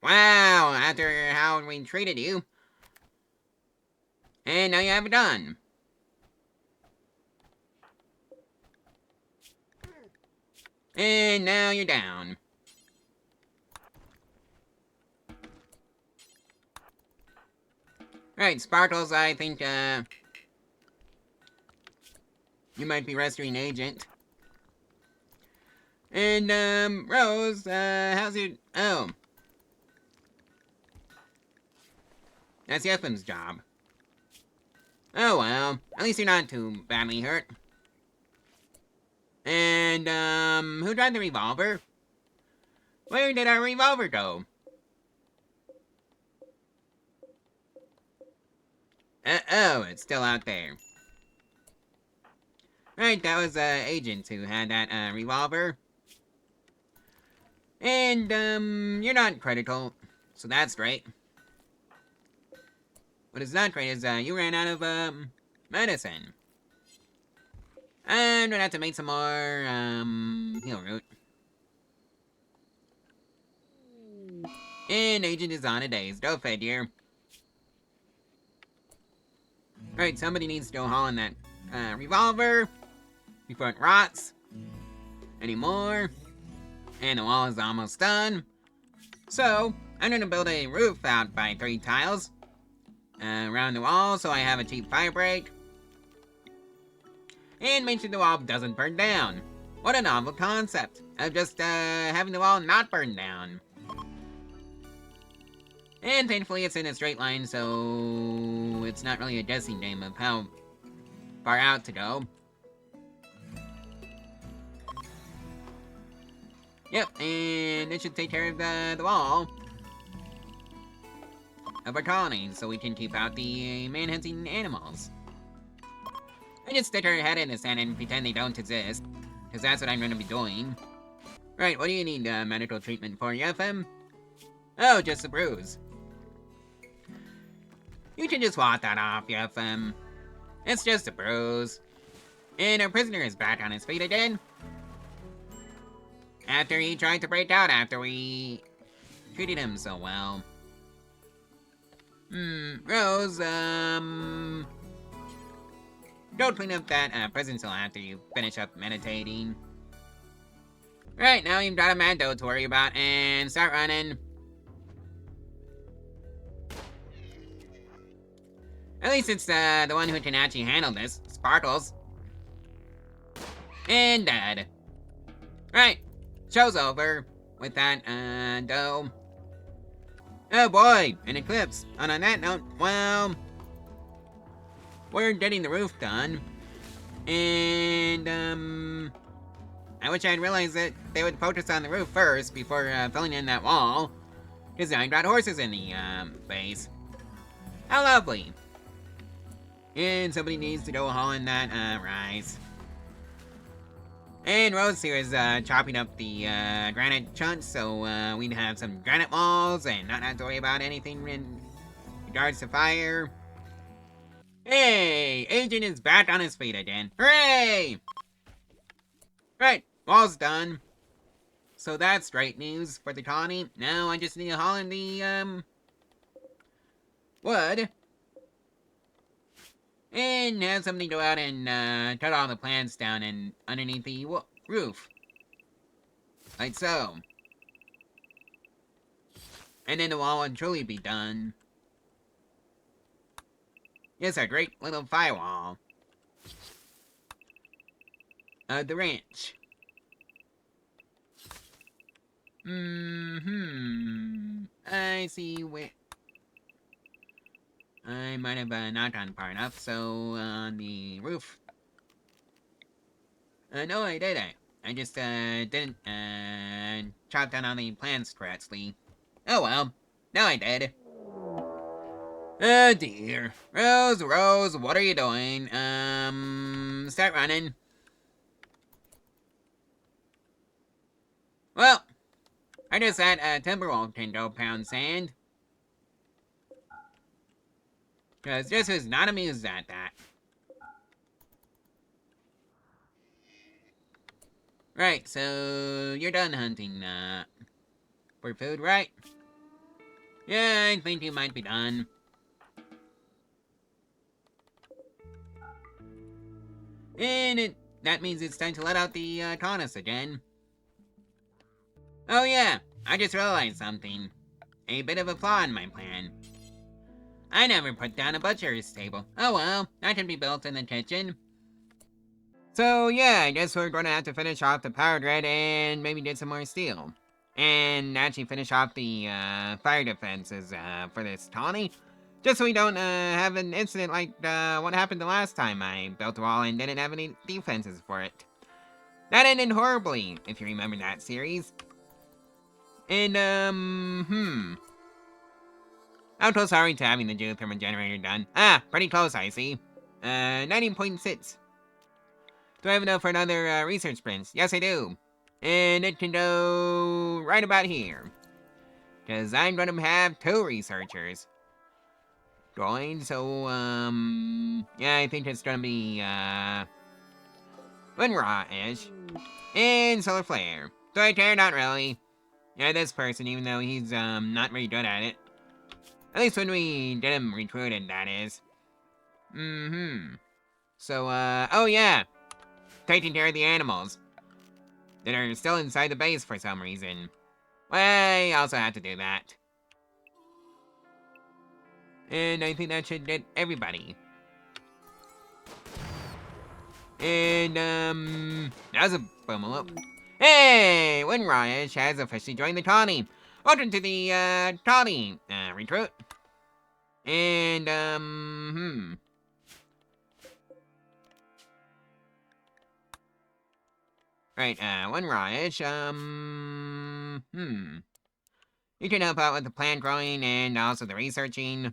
Wow, after how we treated you. And now you have it done. And now you're down. Right, Sparkles, I think, you might be rescuing Agent. And, Rose, how's your... Oh. That's Yefim's job. Oh well, at least you're not too badly hurt. And, who tried the revolver? Where did our revolver go? Oh, it's still out there. Right, that was, Agent who had that, revolver. And, you're not critical, so that's great. What is not great is, you ran out of, medicine. I'm gonna have to make some more, heal root. And Agent is on a days, go figure. Right, somebody needs to go haul in that, revolver before it rots anymore. And the wall is almost done. So, I'm gonna build a roof out by 3 tiles around the wall so I have a cheap fire break. And make sure the wall doesn't burn down. What a novel concept of just having the wall not burn down. And thankfully it's in a straight line, so it's not really a guessing game of how far out to go. Yep, and it should take care of the wall of our colony, so we can keep out the man-hunting animals. I just stick our head in the sand and pretend they don't exist, because that's what I'm going to be doing. Right, what do you need medical treatment for, Yefim? Oh, just a bruise. You can just walk that off, Yefim. It's just a bruise. And our prisoner is back on his feet again. After he tried to break out after we treated him so well. Rose, go clean up that prison cell after you finish up meditating. Right, now you've got a mad doe to worry about, and start running. At least it's the one who can actually handle this. Sparkles. And dead. Right. Show's over. With that, dough. Oh boy, an eclipse. And on that note, well, we're getting the roof done. And, I wish I'd realized that they would focus on the roof first before filling in that wall. Because I got horses in the, base. How lovely. And somebody needs to go haul in that, rice. And Rose here is, chopping up the, granite chunks, so, we'd have some granite walls and not have to worry about anything in regards to fire. Hey! Agent is back on his feet again. Hooray! Right, wall's done. So that's great news for the colony. Now I just need to haul in the, wood. And have somebody go out and, cut all the plants down and underneath the roof. Like so. And then the wall will truly be done. Yes, a great little firewall. The ranch. I see where... I might have not gone far enough, so on the roof. No, I did. I just didn't chop down all the plants correctly. Oh well, now I did. Oh dear, Rose, what are you doing? Start running. Well, I just had a Timberwolf can go pound sand. Because Jess was not amused at that. Right, so you're done hunting, for food, right? Yeah, I think you might be done. And that means it's time to let out the, colonists again. Oh yeah, I just realized something. A bit of a flaw in my plan. I never put down a butcher's table. Oh well, that can be built in the kitchen. So yeah, I guess we're gonna have to finish off the power grid and maybe get some more steel. And actually finish off the, fire defenses, for this colony. Just so we don't, have an incident like, what happened the last time I built a wall and didn't have any defenses for it. That ended horribly, if you remember that series. And, I'm so sorry to having the geothermal generator done. Ah, pretty close, I see. 19.6. Do I have enough for another, research sprint? Yes, I do. And it can go right about here. Because I'm going to have 2 researchers going, so, yeah, I think it's going to be, Rimworld-ish. And Solar Flare. Do I care? Not really. Yeah, this person, even though he's, not very good at it. At least when we get him recruited, that is. So, oh yeah. Taking care of the animals. That are still inside the base for some reason. Well, I also have to do that. And I think that should get everybody. And, that was a boomaloop. Hey! Windryish has officially joined the colony. Welcome to the, colony, recruit. And, Right, Windryish, you can help out with the plant growing and also the researching.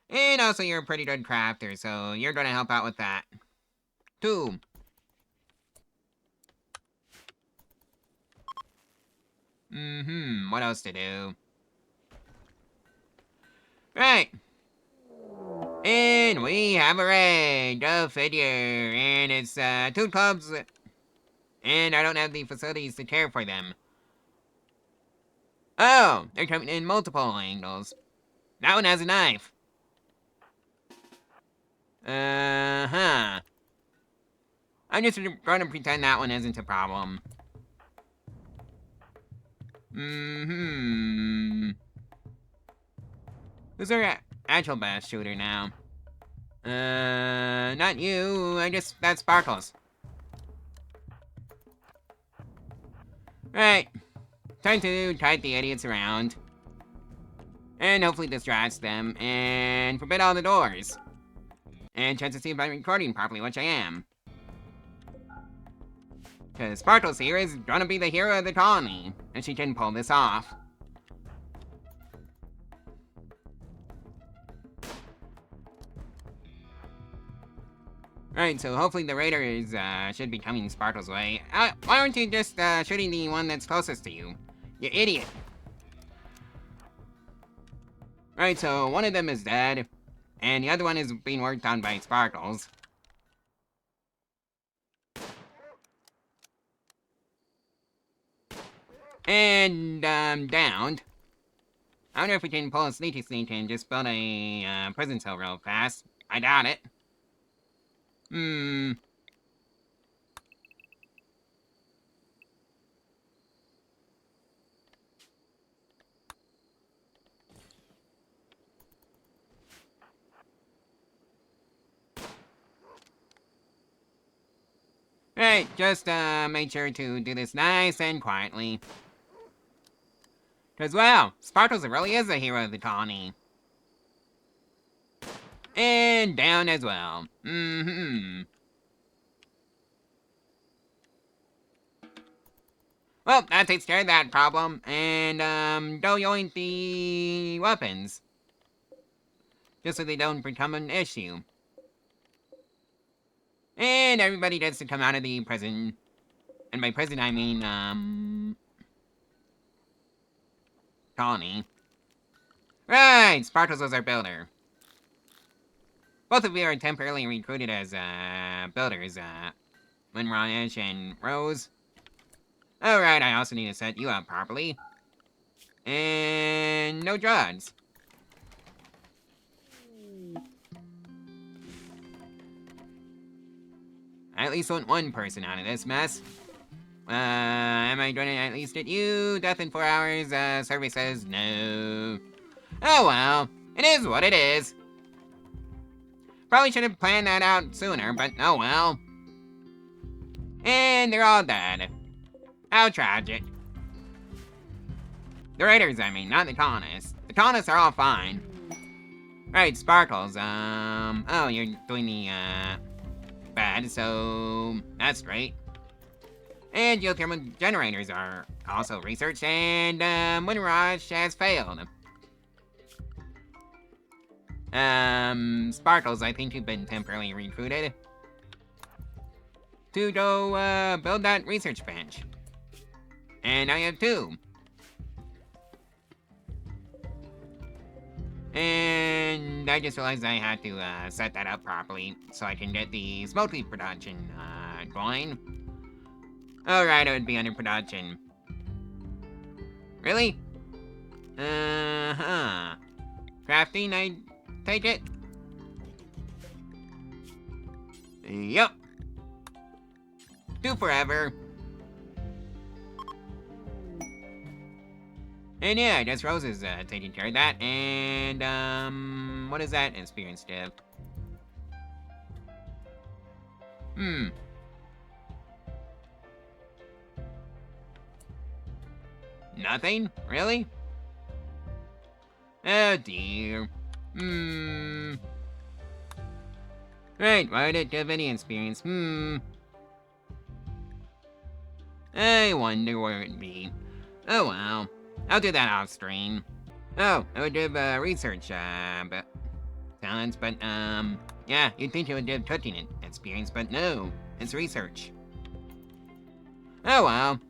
And also you're a pretty good crafter, so you're gonna help out with that. 2. What else to do? Right. And we have a raid, a figure, and it's, 2 clubs, and I don't have the facilities to care for them. Oh, they're coming in multiple angles. That one has a knife. I'm just gonna pretend that one isn't a problem. Who's there at? actual best shooter now. Not you. That's Sparkles. Right. Time to tide the idiots around. And hopefully distract them, and forbid all the doors. And check to see if I'm recording properly, which I am. Because Sparkles here is gonna be the hero of the colony, and she can pull this off. Right, so hopefully the raiders should be coming Sparkle's way. Why aren't you just shooting the one that's closest to you? You idiot. Right, so one of them is dead, and the other one is being worked on by Sparkles. And, downed. I wonder if we can pull a sneaky sneak and just build a, prison cell real fast. I doubt it. Right, just, make sure to do this nice and quietly. Cause, wow, Sparkles really is a hero of the colony. And down as well. Well, that takes care of that problem. And, go yoink the weapons. Just so they don't become an issue. And everybody gets to come out of the prison. And by prison, I mean, colony. Right, Sparkles was our builder. Both of you are temporarily recruited as, builders, Winronish and Rose. Alright, I also need to set you up properly. And no drugs. I at least want one person out of this mess. Am I going to at least get you? Death in 4 hours, survey says no. Oh well, it is what it is. Probably should have planned that out sooner, but oh well. And they're all dead. How tragic. The raiders, I mean, not the colonists. The colonists are all fine. Right, Sparkles, oh, you're doing the, bad, so that's great. And geothermal generators are also researched, and, Winrush has failed. Sparkles, I think you've been temporarily recruited to go, build that research bench. And I have 2. And I just realized I had to, set that up properly so I can get the smoky production, going. Alright, it would be under production. Really? Crafting, I take it? Yup. Do forever. And yeah, I guess Rose is taking care of that. And what is that experience div? Nothing? Really? Oh dear. Right, why did it give any experience? I wonder where it'd be. Oh well. I'll do that off screen. Oh, it would give research talents, but yeah, you'd think it would give cooking experience, but no, it's research. Oh well.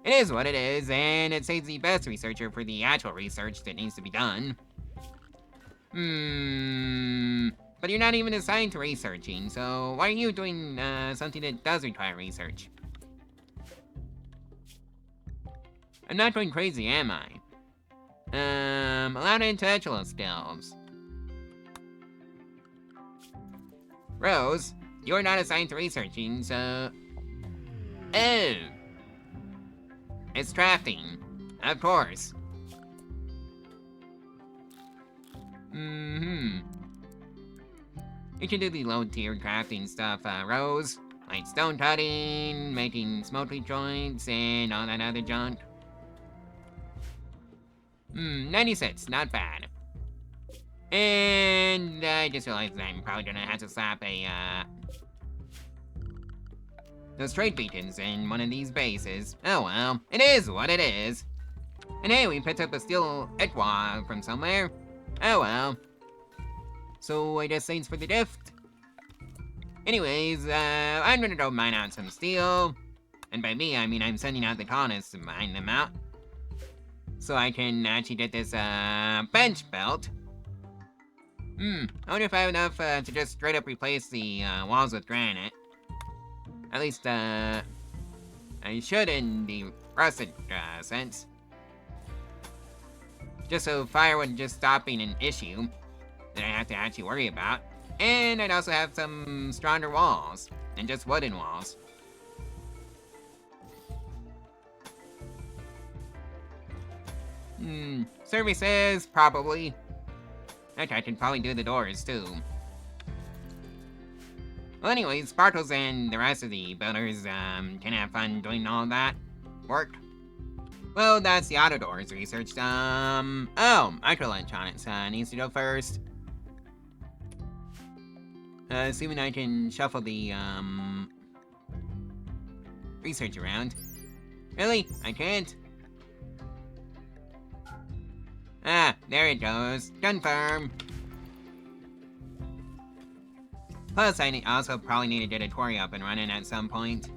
It is what it is, and it saves the best researcher for the actual research that needs to be done. But you're not even assigned to researching, so why are you doing something that does require research? I'm not going crazy, am I? Allowed intellectual skills. Rose, you're not assigned to researching, so... Oh! It's crafting. Of course. You can do the low-tier crafting stuff, Rose. Like stone cutting, making smoky joints, and all that other junk. 96, not bad. And I just realized I'm probably gonna have to slap those trade beacons in one of these bases. Oh well, it is what it is. And hey, we picked up a steel etwa from somewhere. Oh well. So I guess thanks for the gift. Anyways, I'm gonna go mine out some steel. And by me, I mean I'm sending out the colonists to mine them out. So I can actually get this, bench belt. I wonder if I have enough, to just straight up replace the, walls with granite. At least, I should in the rusted, sense. Just so fire would just stop being an issue that I have to actually worry about. And I'd also have some stronger walls than just wooden walls. Services, probably. Okay, I can probably do the doors, too. Well, anyways, Sparkles and the rest of the builders, can have fun doing all that work. Well, that's the auto doors researched. Microelectronics, needs to go first. Assuming I can shuffle the, research around. Really? I can't? Ah, there it goes. Confirm. Plus, I also probably need to get a Quarry up and running at some point.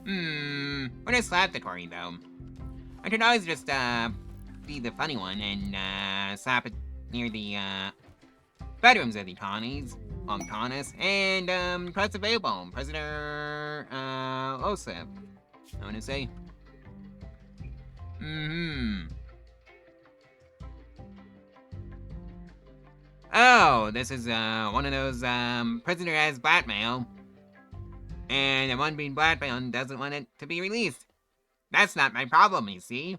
Where to slap the Quarry, though? I could always just, be the funny one and, slap it near the, bedrooms of the colonies. Colonists, and, class available. Prisoner, WallStuff, I wanna say. Oh, this is, one of those, prisoner has blackmail. And the one being blackmailed doesn't want it to be released. That's not my problem, you see.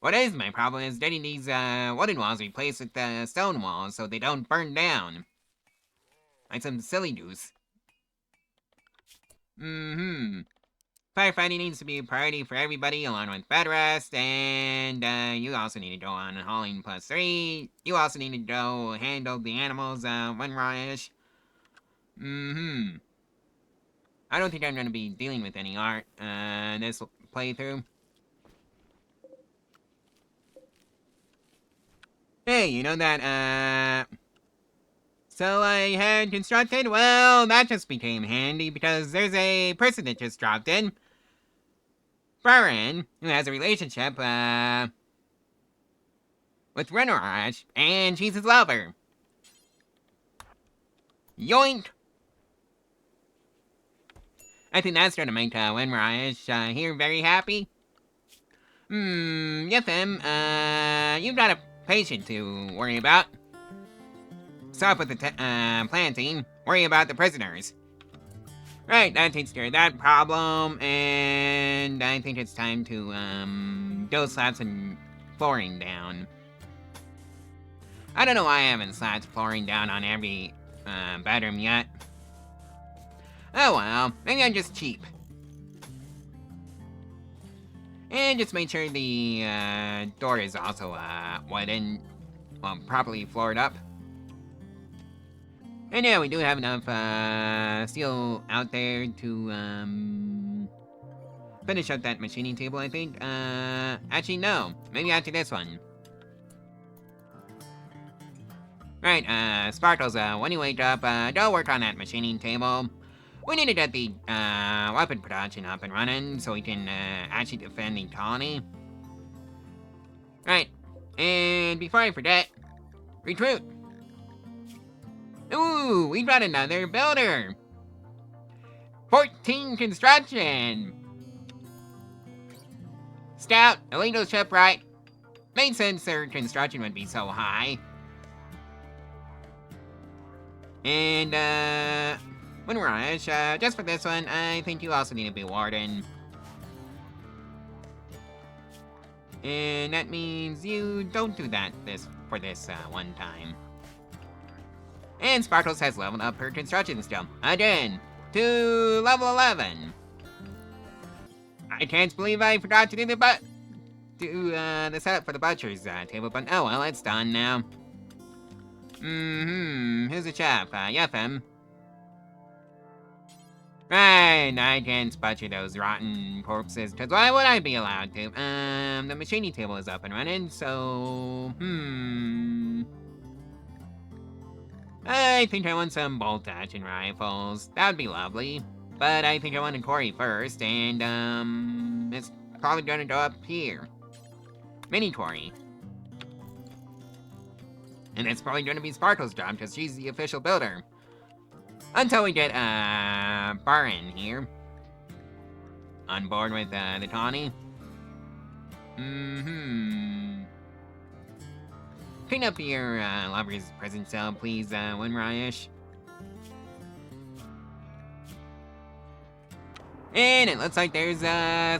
What is my problem is getting these, wooden walls replaced with, stone walls so they don't burn down. Like some silly goose. Firefighting needs to be a priority for everybody, along with bed rest, and, you also need to go on hauling +3. You also need to go handle the animals, when raw-ish. I don't think I'm gonna be dealing with any art, this playthrough. Hey, you know that, so I had constructed? Well, that just became handy because there's a person that just dropped in. Baron, who has a relationship, with Rimworld, and she's his lover. Yoink! I think that's gonna make, Rimworld, here very happy. Yes, you've got a patient to worry about. Stop with the, planting. Worry about the prisoners. Right, that takes care of that problem, and I think it's time to, go slap some flooring down. I don't know why I haven't slapped flooring down on every, bedroom yet. Oh well, maybe I'm just cheap. And just make sure the, door is also, wooden, well, properly floored up. And yeah, we do have enough, steel out there to, finish up that machining table, I think. Actually, no. Maybe after this one. Right, Sparkles, when you wake up, go work on that machining table. We need to get the, weapon production up and running so we can, actually defend the colony. Right, and before I forget, recruit! Ooh, we got another builder! 14 construction! Scout, illegal shipwright. Made sense their construction would be so high. And, when we're on it, just for this one, I think you also need to be warden. And that means you don't do that for this one time. And Sparkles has leveled up her construction skill again to level 11. I can't believe I forgot to do the setup for the butcher's table, but oh well, it's done now. Who's the chef? Yefim. Right, I can't butcher those rotten corpses, because why would I be allowed to? The machining table is up and running, so, I think I want some bolt action rifles. That would be lovely. But I think I want a Quarry first, and, it's probably gonna go up here. Mini Quarry. And it's probably gonna be Sparkle's job, because she's the official builder. Until we get, Barin here. On board with, the Tawny. Clean up your, lover's prison cell, please, Winryish. And it looks like there's,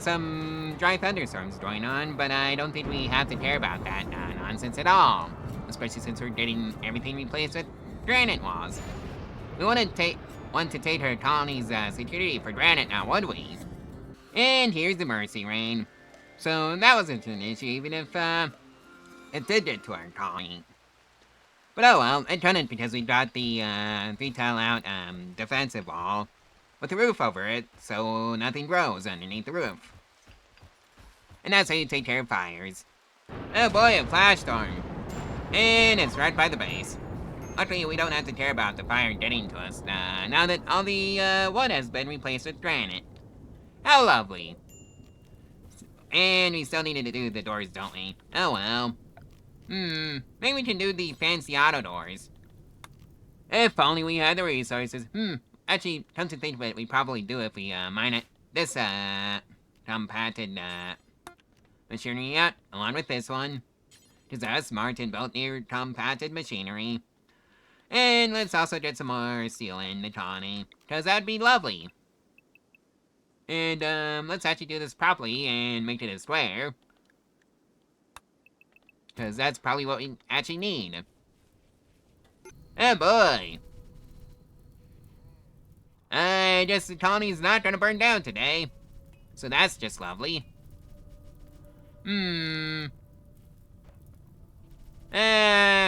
some dry thunderstorms going on, but I don't think we have to care about that, nonsense at all. Especially since we're getting everything replaced with granite walls. We wouldn't want to take her colony's security for granted now, would we? And here's the Mercy Rain. So that wasn't an issue, even if it did get to our colony. But oh well, it couldn't because we got the 3-tile out defensive wall with a roof over it, so nothing grows underneath the roof. And that's how you take care of fires. Oh boy, a flash storm. And it's right by the base. Luckily, we don't have to care about the fire getting to us, now that all the wood has been replaced with granite. How lovely. And we still needed to do the doors, don't we? Oh well. Maybe we can do the fancy auto doors. If only we had the resources. Actually, come to think of it, we probably do if we, mine it. This, compacted, machinery out, along with this one. Because that's smart and built near compacted machinery. And let's also get some more steel in the Tawny, because that'd be lovely. And, let's actually do this properly and make it a square. Because that's probably what we actually need. Oh boy! I guess the colony's not gonna burn down today. So that's just lovely.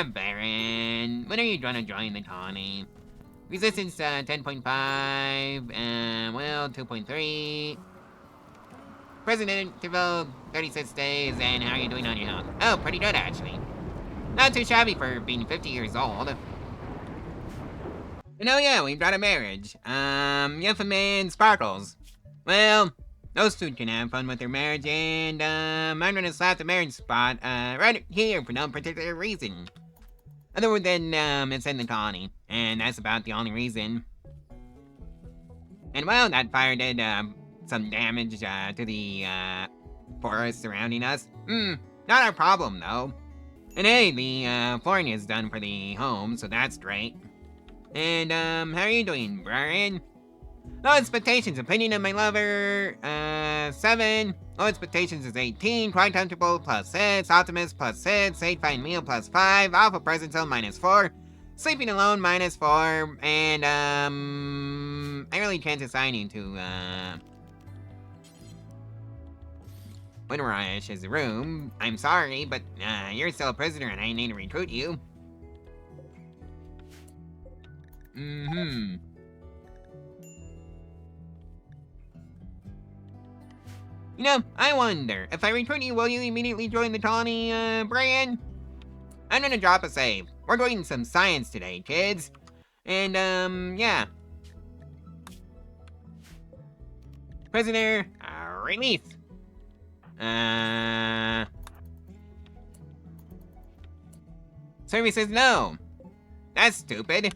Baron, when are you gonna join the colony? Resistance, 10.5, well, 2.3. President developed 36 days, and how are you doing on your health? Oh, pretty good, actually. Not too shabby for being 50 years old. And oh yeah, we've got a marriage. Yefim and Sparkles. Well, those two can have fun with their marriage, and, I'm gonna slap the marriage spot, right here for no particular reason. Other than, it's in the colony, and that's about the only reason. And well, that fire did, some damage, to the, forest surrounding us. Not our problem, though. And hey, the, flooring is done for the home, so that's great. And, how are you doing, Brian? Low expectations, opinion of my lover, 7. Low expectations is 18. Quite comfortable, +6. Optimist, +6. 8 fine meal, +5. Alpha present zone, -4. Sleeping alone, -4. And, I really can't assign you to, Winterish is a room. I'm sorry, but, you're still a prisoner and I need to recruit you. You know, I wonder, if I recruit you, will you immediately join the colony, Brian? I'm gonna drop a save. We're doing some science today, kids. And, yeah. Prisoner, release. Survey says no. That's stupid.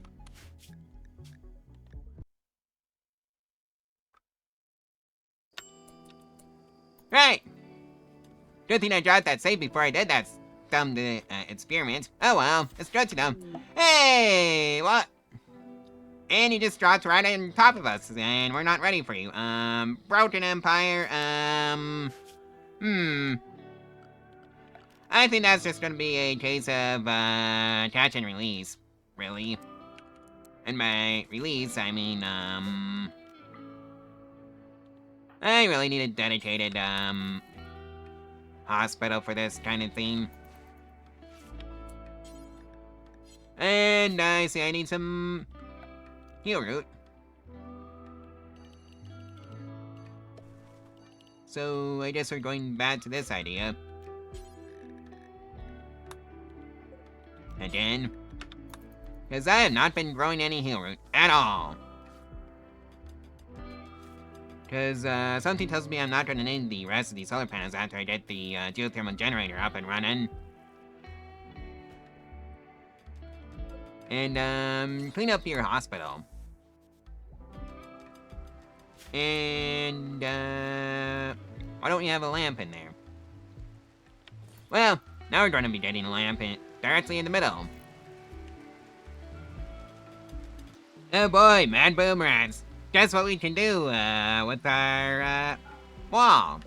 Right. Good thing I dropped that save before I did that dumb experiment. Oh well, it's good to know. Hey, what? And you just dropped right on top of us, and we're not ready for you. Broken Empire, I think that's just gonna be a case of, catch and release, really. And by release, I mean, I really need a dedicated, hospital for this kind of thing. And I see I need some heal root. So I guess we're going back to this idea. Again. Because I have not been growing any heal root at all. Because something tells me I'm not going to need the rest of these solar panels after I get the geothermal generator up and running. And clean up your hospital. And why don't you have a lamp in there? Well, now we're going to be getting a lamp directly in the middle. Oh boy, mad boom rats. Guess what we can do with our wall?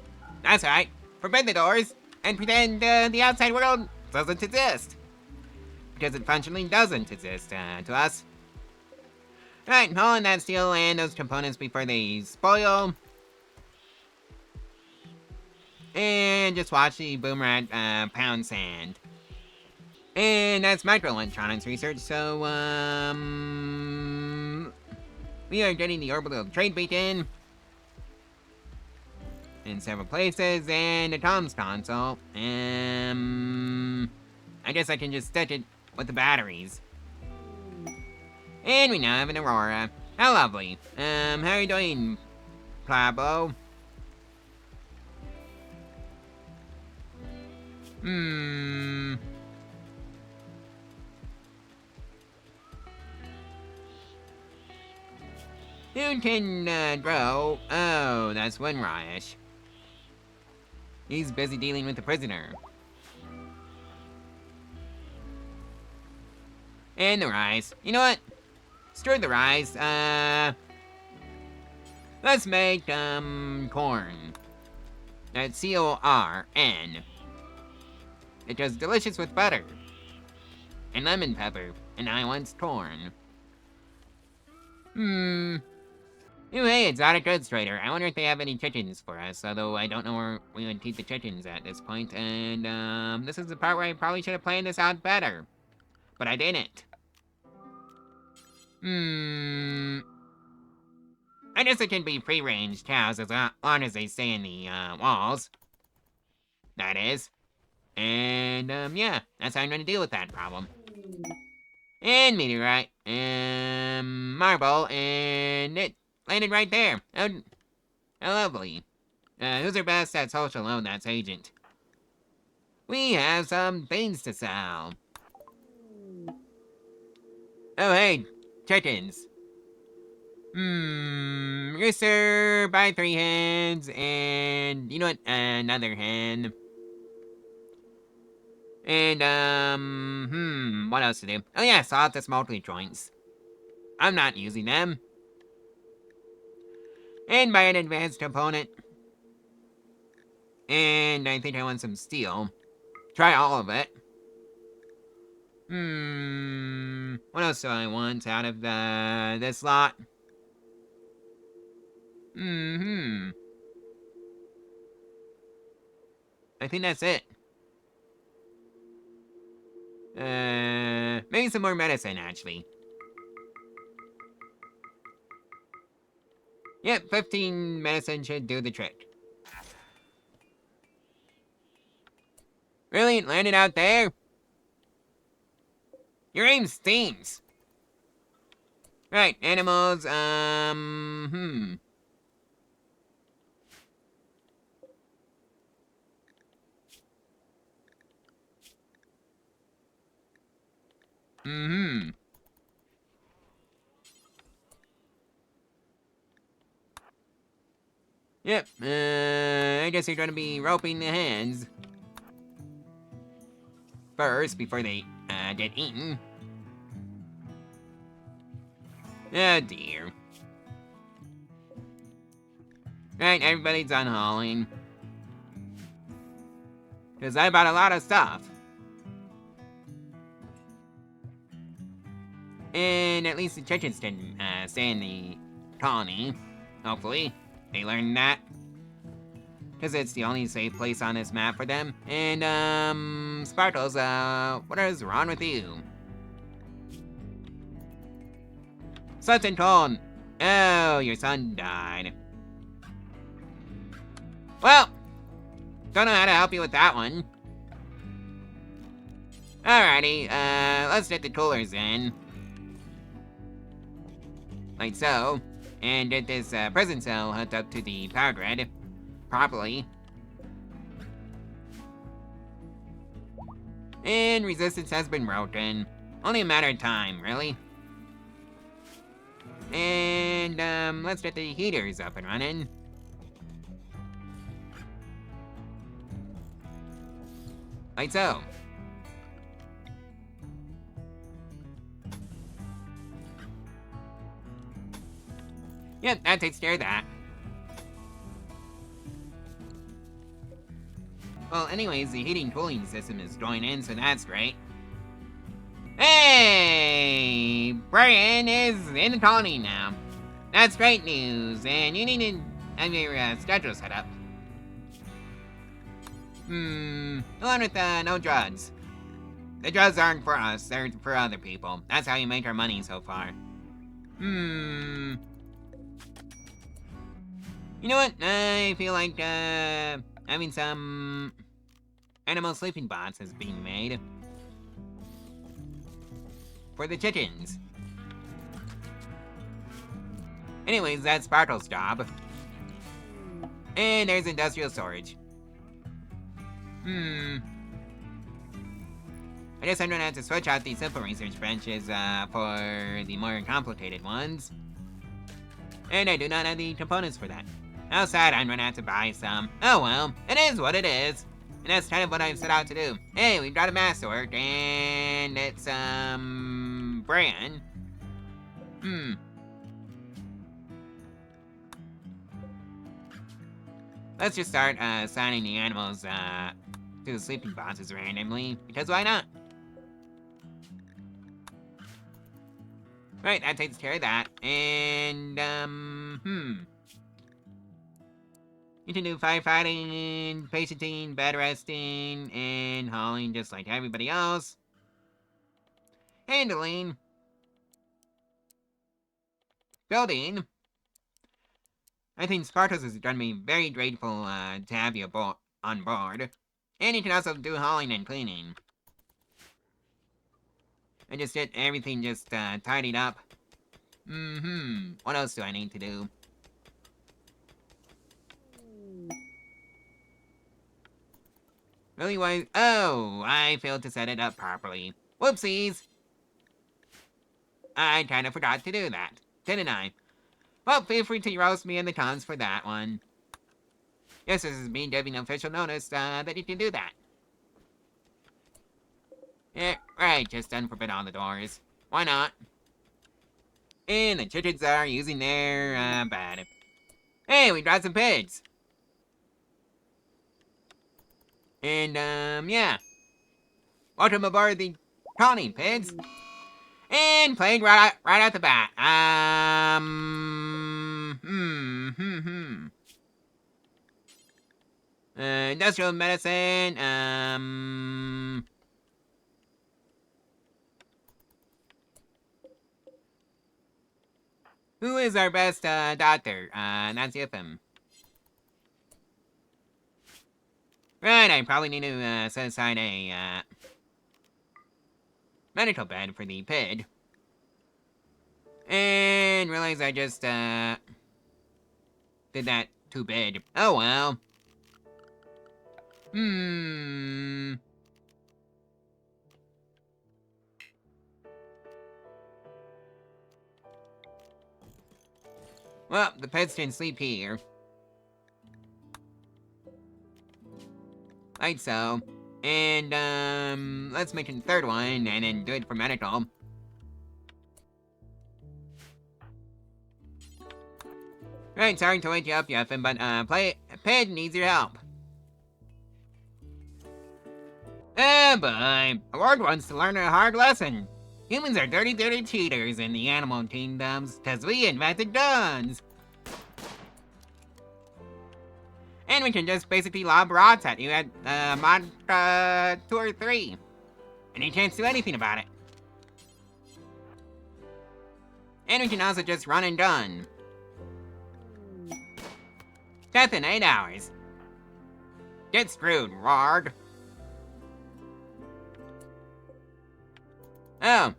That's right, forbid the doors and pretend the outside world doesn't exist. Because it functionally doesn't exist to us. Right, haul in that steel and those components before they spoil. And just watch the boom rat pound sand. And that's microelectronics research, so we are getting the orbital trade beacon in several places, and the comms console. I guess I can just stick it with the batteries. And we now have an Aurora. How lovely. How are you doing, Plabo? Who can grow? Oh, that's Winraish. He's busy dealing with the prisoner. And the rice. You know what? Screw the rice. Let's make, corn. That's C-O-R-N. It goes delicious with butter. And lemon pepper. And I want corn. Oh, hey, Exotic Goods Trader. I wonder if they have any chickens for us, although I don't know where we would keep the chickens at this point. And, this is the part where I probably should have planned this out better. But I didn't. I guess it can be free-range cows as long as they stay in the, walls. That is. And, yeah, that's how I'm gonna deal with that problem. And meteorite, marble, and it landed right there. Oh, lovely. Who's our best at social loan? That's Agent. We have some things to sell. Oh, hey, chickens. Rooster, buy 3 hens, and you know what? Another hen. And, what else to do? Oh yeah, saw the multi joints. I'm not using them. And buy an advanced component. And I think I want some steel. Try all of it. What else do I want out of this lot? I think that's it. Maybe some more medicine, actually. Yep, 15 medicine should do the trick. Really? It landed out there? Your aim stinks. Right, animals, Yep, I guess you're gonna be roping the hens. First, before they, get eaten. Oh dear. Right, everybody's done hauling. Because I bought a lot of stuff. And at least the chickens didn't stay in the colony. Hopefully. They learned that. Because it's the only safe place on this map for them. And, Sparkles, what is wrong with you? Something cold. Oh, your son died. Well, don't know how to help you with that one. Alrighty, let's get the coolers in. Like so. And get this prison cell hooked up to the power grid properly. And resistance has been broken. Only a matter of time, really. And, let's get the heaters up and running. Like so. Yep, that takes care of that. Well, anyways, the heating cooling system is going in, so that's great. Hey! Brian is in the colony now. That's great news, and you need to have your schedule set up. The one with no drugs. The drugs aren't for us, they're for other people. That's how you make our money so far. You know what? I feel like, having some animal sleeping bots is being made. For the chickens. Anyways, that's Sparkle's job. And there's industrial storage. I guess I'm gonna have to switch out the simple research benches, for the more complicated ones. And I do not have the components for that. Outside, I'm gonna have to buy some. Oh well, it is what it is. And that's kind of what I've set out to do. Hey, we've got a masterwork, and it's, Bran. Let's just start, assigning the animals, to the sleeping boxes randomly, because why not? Right, that takes care of that. And, you can do firefighting, patienting, bed resting, and hauling just like everybody else. Handling. Building. I think Spartus is gonna be very grateful to have you on board. And you can also do hauling and cleaning. And just get everything just tidied up. What else do I need to do? Really, why? Oh, I failed to set it up properly. Whoopsies! I kind of forgot to do that, didn't I? Well, feel free to roast me in the comments for that one. Yes, this is me giving official notice that you can do that. Yeah, right, just unforbid all the doors. Why not? And the chickens are using their, bed. Hey, we got some pigs! And, yeah. Welcome aboard the colony, pigs. And played right out the bat. Industrial medicine, who is our best, doctor? That's Yitham. Right, I probably need to, set aside a, medical bed for the pig. And realize I just, did that too big. Oh well. Well, the pets can sleep here. Like so. And, let's make a third one, and then do it for medical. Right, sorry to wake you up, Yeffin, but, Ped needs your help. Oh boy, Award wants to learn a hard lesson. Humans are dirty, dirty cheaters in the animal kingdoms, 'cause we invented guns. And we can just basically lob rods at you at mod 2 or 3. And you can't do anything about it. And we can also just run and gun. Death in 8 hours. Get screwed, Rard. Oh.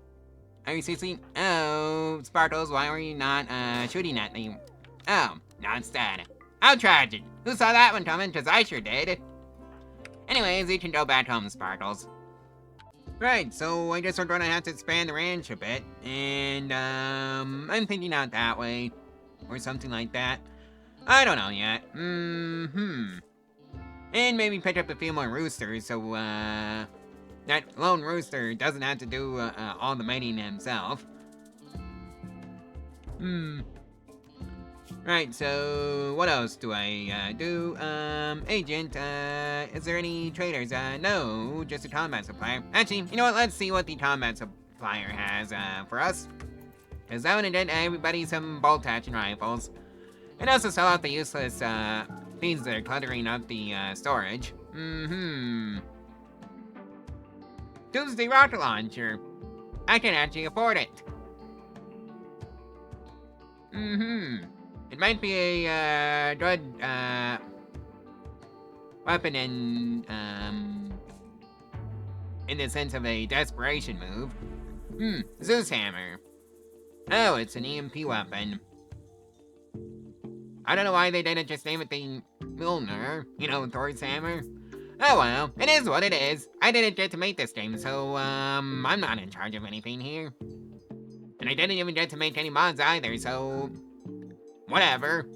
Are you seriously? Oh, Spartles, why were you not shooting at me? Oh, now it's dead. How tragic. Who saw that one coming? 'Cause I sure did. Anyways, you can go back home, Sparkles. Right, so I guess we're gonna have to expand the ranch a bit. And, I'm thinking out that way. Or something like that. I don't know yet. And maybe pick up a few more roosters, so, that lone rooster doesn't have to do, all the mating himself. Right, so what else do I do? Agent, is there any traders? No, just a combat supplier. Actually, you know what? Let's see what the combat supplier has for us. Because I want to get everybody some bolt action rifles. And also sell out the useless things that are cluttering up the storage. Tuesday rocket launcher. I can actually afford it. It might be a good weapon in the sense of a desperation move. Zeus hammer. Oh, it's an EMP weapon. I don't know why they didn't just name it the Milner, you know, Thor's hammer. Oh well, it is what it is. I didn't get to make this game, so I'm not in charge of anything here. And I didn't even get to make any mods either, so whatever.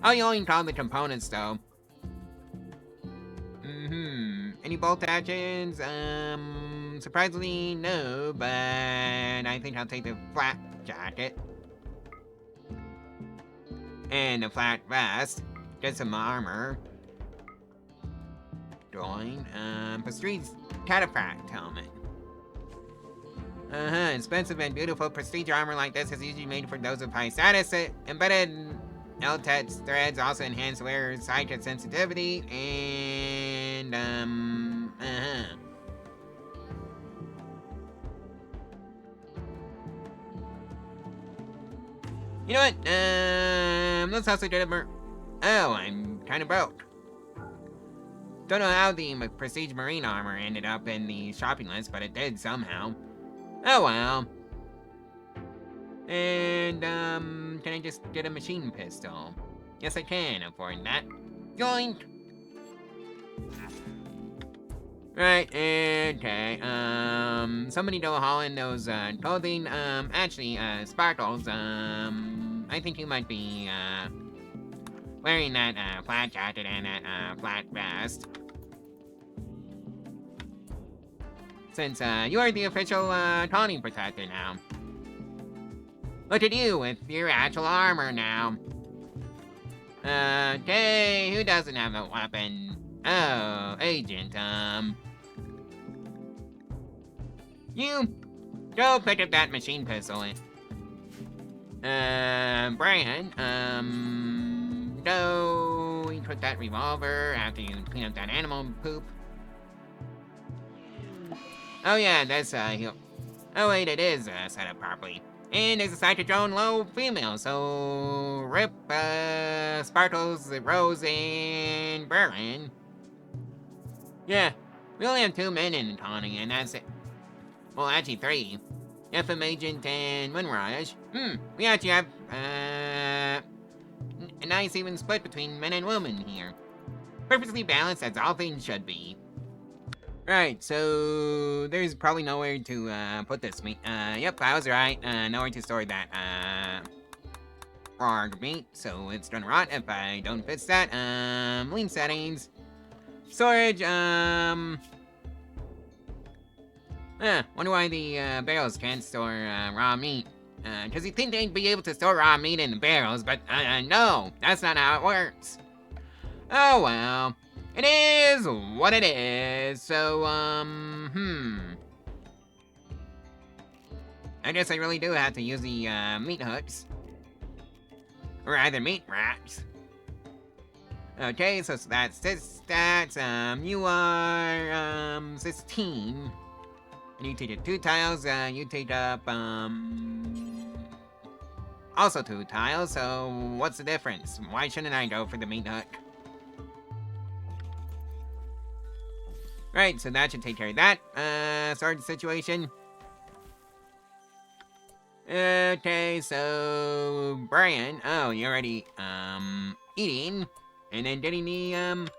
I'll only call the components though. Any bolt actions? Surprisingly no, but I think I'll take the flat jacket. And a flat vest. Get some armor. Drawing. Prestige cataphract helmet. Expensive and beautiful prestige armor like this is usually made for those of high status. Embedded LTET threads also enhance wearer's sight sensitivity, and, You know what? Let's also get a Oh, I'm kind of broke. Don't know how the prestige marine armor ended up in the shopping list, but it did somehow. Oh well. And, can I just get a machine pistol? Yes, I can afford that. Yoink! Right, okay, somebody go haul in those, clothing, actually, Sparkles, I think you might be, wearing that, flat jacket and that, flat vest. Since, you are the official, colony protector now. Look at you with your actual armor now. Okay, who doesn't have a weapon? Oh, Agent, You, go pick up that machine pistol. Brian, go equip that revolver after you clean up that animal poop. Oh yeah, that's, he'll... Oh wait, it is, set up properly. And there's a Cytrodrone low female, so... Rip, Sparkles, Rose, and Berlin. Yeah, we only have 2 men in the colony, and that's it. Well, actually 3. FM Agent and Moonrise. We actually have, a nice even split between men and women here. Perfectly balanced as all things should be. Right, so there's probably nowhere to put this meat. Yep, I was right. Nowhere to store that raw meat, so it's gonna rot if I don't fix that. Lean settings, storage. Wonder why the barrels can't store raw meat. Cause you'd think they'd be able to store raw meat in the barrels, but no, that's not how it works. Oh well. It is what it is. So, I guess I really do have to use the, meat hooks. Or either meat racks. Okay, so that's this stats. You are, 16. And you take up 2 tiles, you take up, also 2 tiles, so what's the difference? Why shouldn't I go for the meat hook? Right, so that should take care of that, sort of situation. Okay, so Brian, oh, you're already, eating, and then getting the,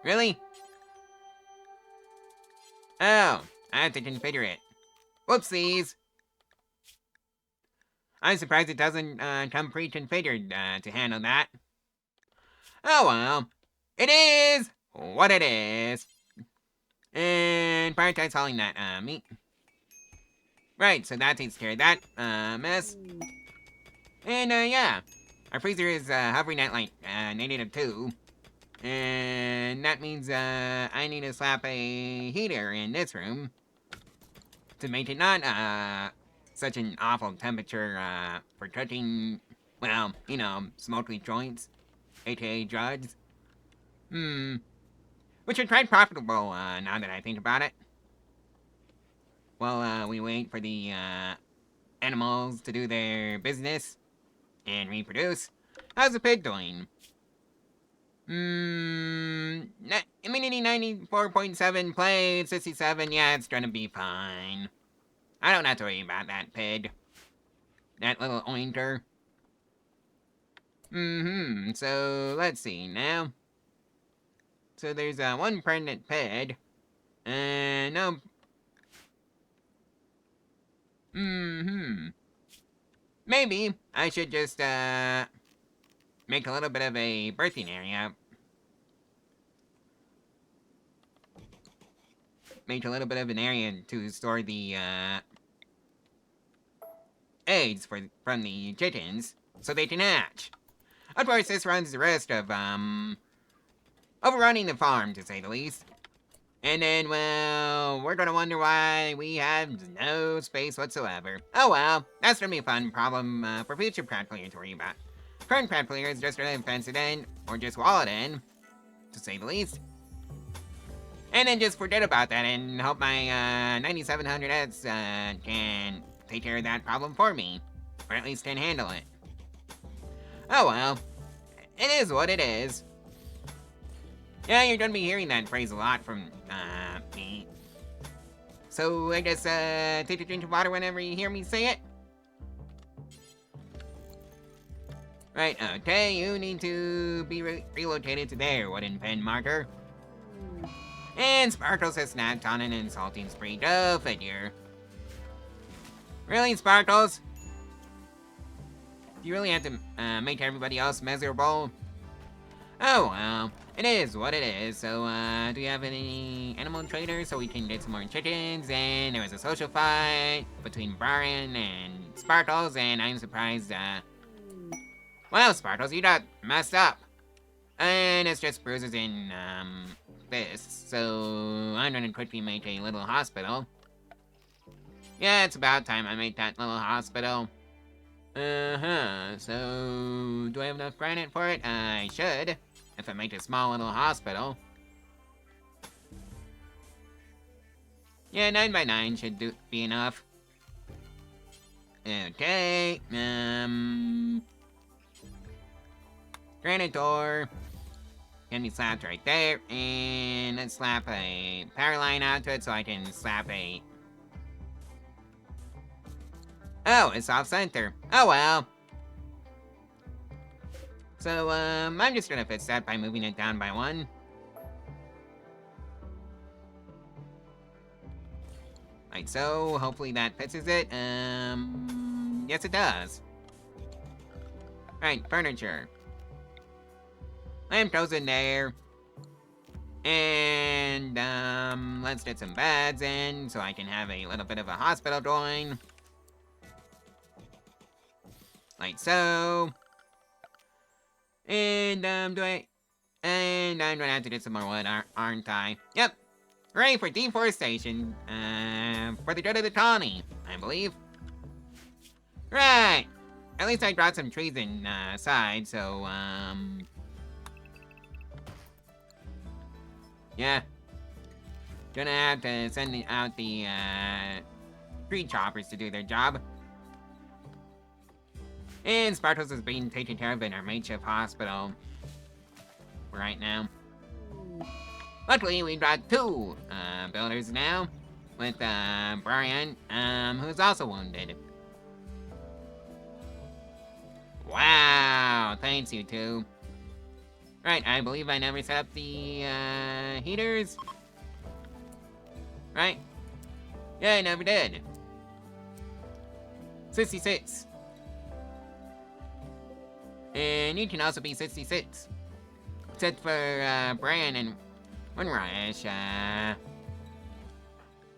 really? Oh, I have to configure it. Whoopsies! I'm surprised it doesn't, come pre-configured, to handle that. Oh well, it is what it is. And prioritize hauling that, meat. Right, so that takes care of that, mess. And, yeah. Our freezer is, hovering at, like, -2. And that means, I need to slap a heater in this room to make it not, such an awful temperature, for cooking, well, you know, smoky joints, aka drugs. Which are quite profitable, now that I think about it. Well, we wait for the, animals to do their business and reproduce. How's the pig doing? Immunity 94.7, play 67, yeah, it's gonna be fine. I don't have to worry about that pig. That little oinker. So let's see now. So there's, one pregnant pig. No. Maybe I should just, make a little bit of a birthing area. Make a little bit of an area to store the, eggs from the chickens, so they can hatch. Of course, this runs the risk of, overrunning the farm, to say the least. And then, well, we're gonna wonder why we have no space whatsoever. Oh well, that's gonna be a fun problem, for future prat players to worry about. Current prat players just gonna fence it in, or just wall it in, to say the least. And then just forget about that and hope my, 9700S, can take care of that problem for me. Or at least can handle it. Oh well. It is what it is. Yeah, you're gonna be hearing that phrase a lot from, me. So, I guess, take a drink of water whenever you hear me say it. Right, okay, you need to be relocated to their wooden pen marker. And Sparkles has snapped on an insulting spree. Go figure. Really, Sparkles? Do you really have to, make everybody else miserable? Oh, well. It is what it is. So, do you have any animal traders so we can get some more chickens? And there was a social fight between Brian and Sparkles, and I'm surprised, well, Sparkles, you got messed up. And it's just bruises in, this. So, I'm gonna quickly make a little hospital. Yeah, it's about time I made that little hospital. So, do I have enough granite for it? I should, if I make a small little hospital. Yeah, 9 by 9 should be enough. Okay, granite door can be slapped right there, and let's slap a power line onto it so I can slap a... Oh, it's off-center. Oh well. So, I'm just gonna fix that by moving it down by 1. Like so, hopefully that fixes it. Yes it does. Right, furniture. Lamp goes in there. And, let's get some beds in so I can have a little bit of a hospital going. Like so. And, do I... And I'm gonna have to get some more wood, aren't I? Yep. Ready for deforestation, for the good of the colony, I believe. Right. At least I brought some trees inside, so, yeah. Gonna have to send out the, tree choppers to do their job. And Sparkles is being taken care of in our makeshift hospital right now. Luckily, we got two builders now, with Brian, who's also wounded. Wow, thanks you two. Right, I believe I never set up the heaters. Right? Yeah, I never did. 66. And you can also be 66. Except for Brian and Winrush.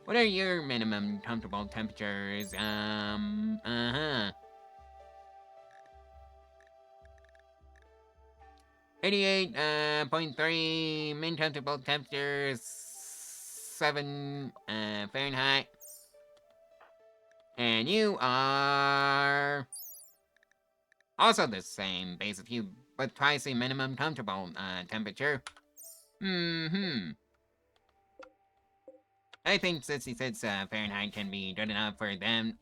What are your minimum comfortable temperatures? 88.3 min comfortable temperature, 7 Fahrenheit. And you are also the same, basically, but twice the minimum comfortable temperature. I think 66 Fahrenheit can be good enough for them.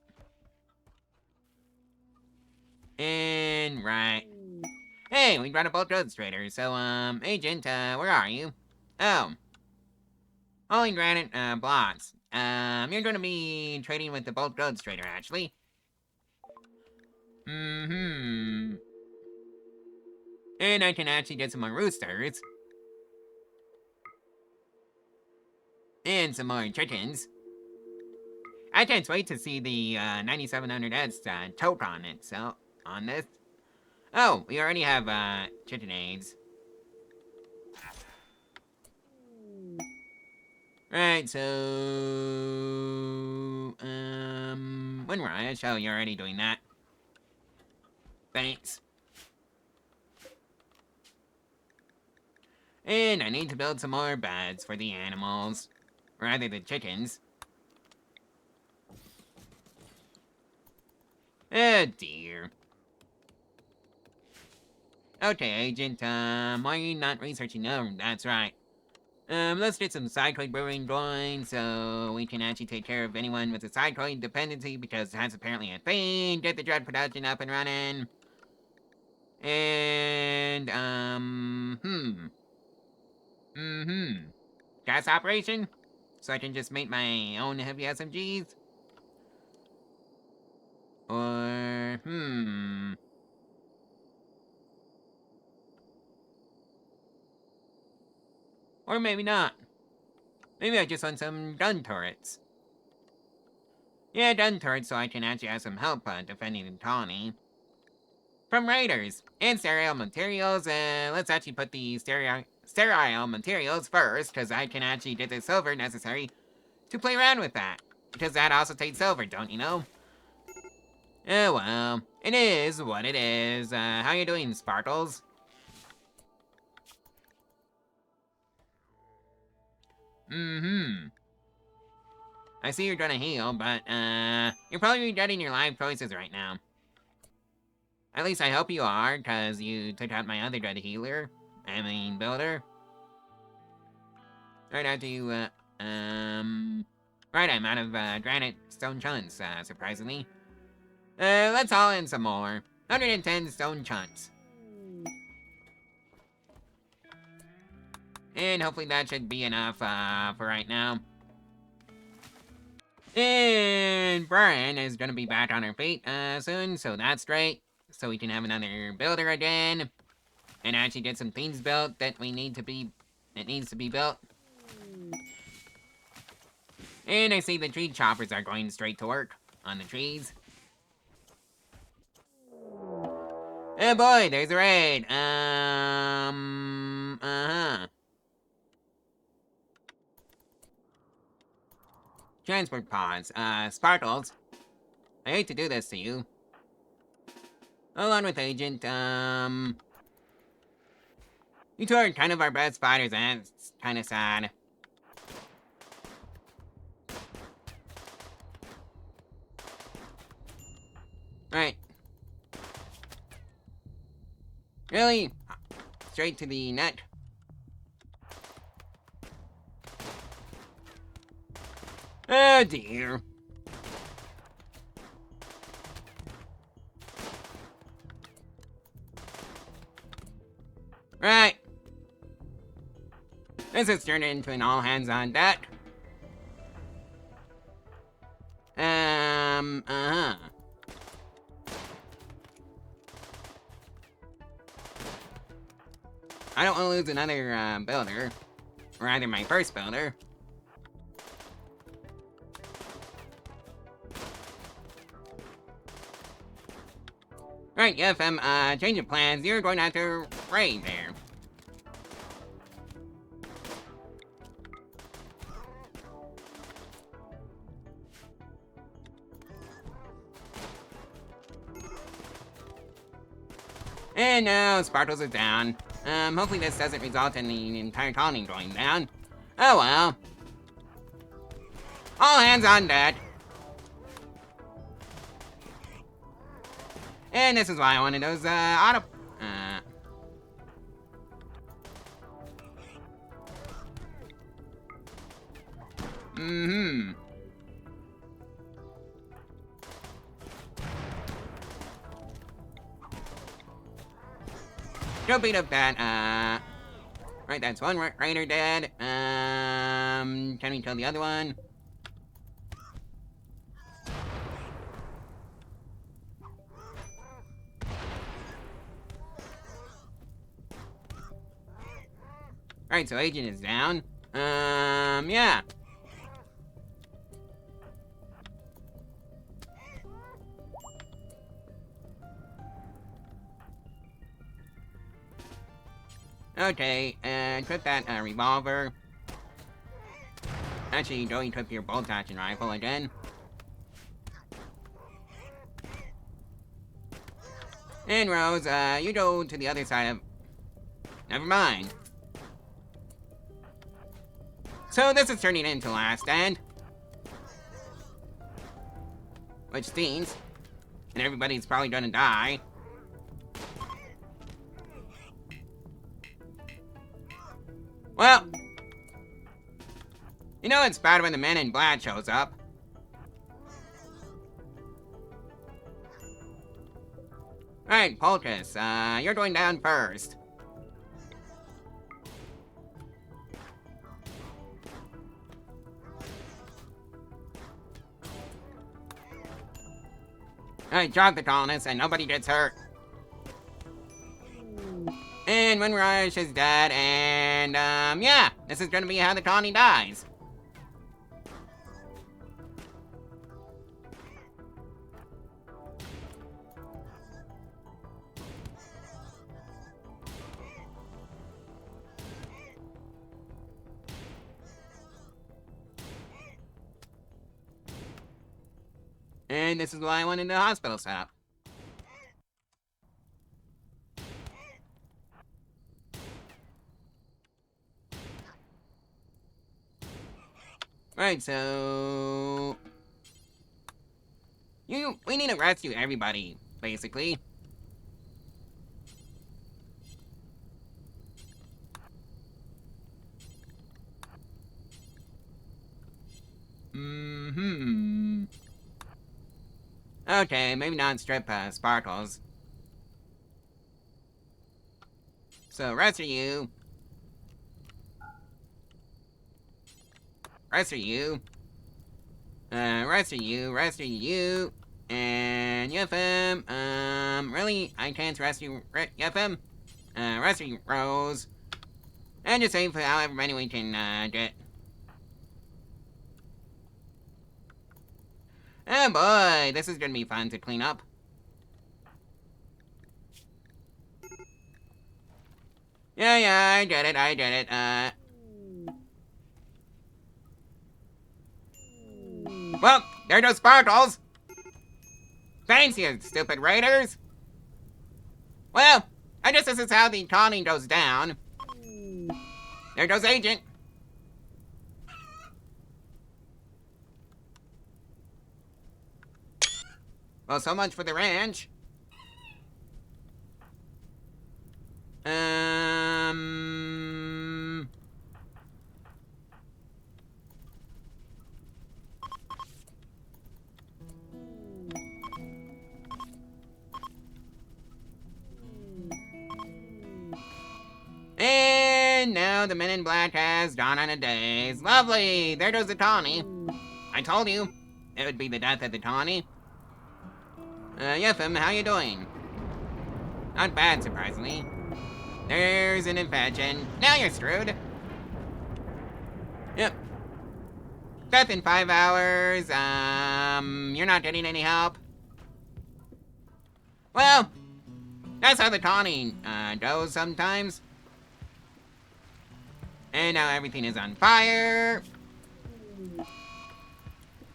And right. Hey, we got a bulk illustrator. So, Agent, where are you? Oh. Hauling granite, blocks. You're gonna be trading with the bulk illustrator, actually. And I can actually get some more roosters. And some more chickens. I can't wait to see the 9700S tote on it, so, on this. Oh, we already have chicken eggs. Right, so... Winrush, oh, you're already doing that. Thanks. And I need to build some more beds for the animals. Rather, the chickens. Oh, dear. Okay, Agent, why are you not researching? Oh, that's right. Let's get some cycloid brewing going so we can actually take care of anyone with a cycloid dependency because that's apparently a thing. Get the drug production up and running. And, gas operation? So I can just make my own heavy SMGs? Or, Or maybe not. Maybe I just want some gun turrets. Yeah, gun turrets so I can actually have some help defending the colony. From raiders and sterile materials, let's actually put the sterile materials first, because I can actually get the silver necessary to play around with that. Because that also takes silver, don't you know? Oh well, it is what it is. How you doing, Sparkles? I see you're trying to heal, but, you're probably regretting your life choices right now. At least I hope you are, because you took out my other dread healer. I mean, builder. Right after you, right, I'm out of, granite stone chunks, surprisingly. Let's haul in some more. 110 stone chunks. And hopefully that should be enough, for right now. And Brian is gonna be back on her feet, soon, so that's great. So we can have another builder again. And actually get some things built that needs to be built. And I see the tree choppers are going straight to work on the trees. Oh boy, there's a raid. Transport pods. Sparkles. I hate to do this to you. Hold on with Agent, You two are kind of our best fighters, and it's kind of sad. Right. Really? Straight to the net. Oh dear. Right. This has turned into an all hands on deck. I don't want to lose another builder. Or either my first builder. Right, yeah, change of plans. You're going to have to raid there. And now Sparkles is down. Hopefully this doesn't result in the entire colony going down. Oh well. All hands on deck. And this is why I wanted those, auto... Don't beat up that, Right, that's one raider dead. Can we kill the other one? Alright, so Agent is down. Yeah. Okay, equip that, revolver. Actually, don't equip your bolt-action rifle again. And Rose, you go to the other side of... Never mind. So this is turning into Last Stand. Which stinks. And everybody's probably gonna die. Well. You know it's bad when the man in black shows up. Alright, Polkus, you're going down first. Alright, drop the colonists and nobody gets hurt. And Windrush is dead, and, yeah, this is gonna be how the colony dies. And this is why I wanted the hospital set up. Right, so... We need to rescue everybody, basically. Okay, maybe not strip, Sparkles. So, rescue you. Rescue you. Rescue you. And Yefim. Really? I can't rescue Yefim? Rescue Rose. And just save however many we can, get. Oh boy, this is gonna be fun to clean up. Yeah, I get it. Well, there goes Sparkles! Thanks, you stupid raiders! Well, I guess this is how the colony goes down. There goes Agent. Well, so much for the ranch. And now the Men in Black has dawned on a daze. Lovely! There goes the Tawny. I told you, it would be the death of the Tawny. Yefim, how you doing? Not bad, surprisingly. There's an infection. Now you're screwed. Yep. Death in 5 hours. You're not getting any help. Well, that's how the Tawny, goes sometimes. And now everything is on fire.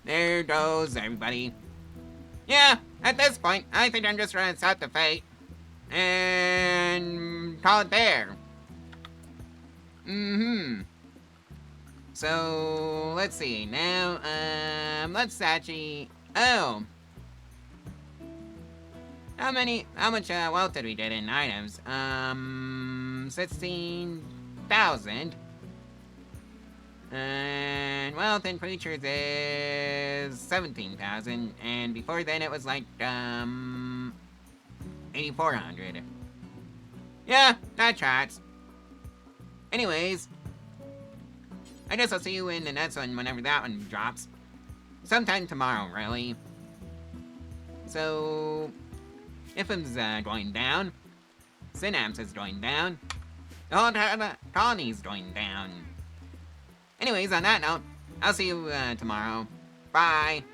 There goes everybody. Yeah, at this point, I think I'm just gonna accept the fate. And call it there. So, let's see. Now, let's actually... Oh. How much, wealth did we get in items? 16,000. And wealth in creatures is 17,000. And before then it was like, 8,400. Yeah, that tracks. Anyways, I guess I'll see you in the next one whenever that one drops. Sometime tomorrow, really. So, Ifm's going down. Synapse is going down. The whole colony's going down. Anyways, on that note, I'll see you tomorrow. Bye.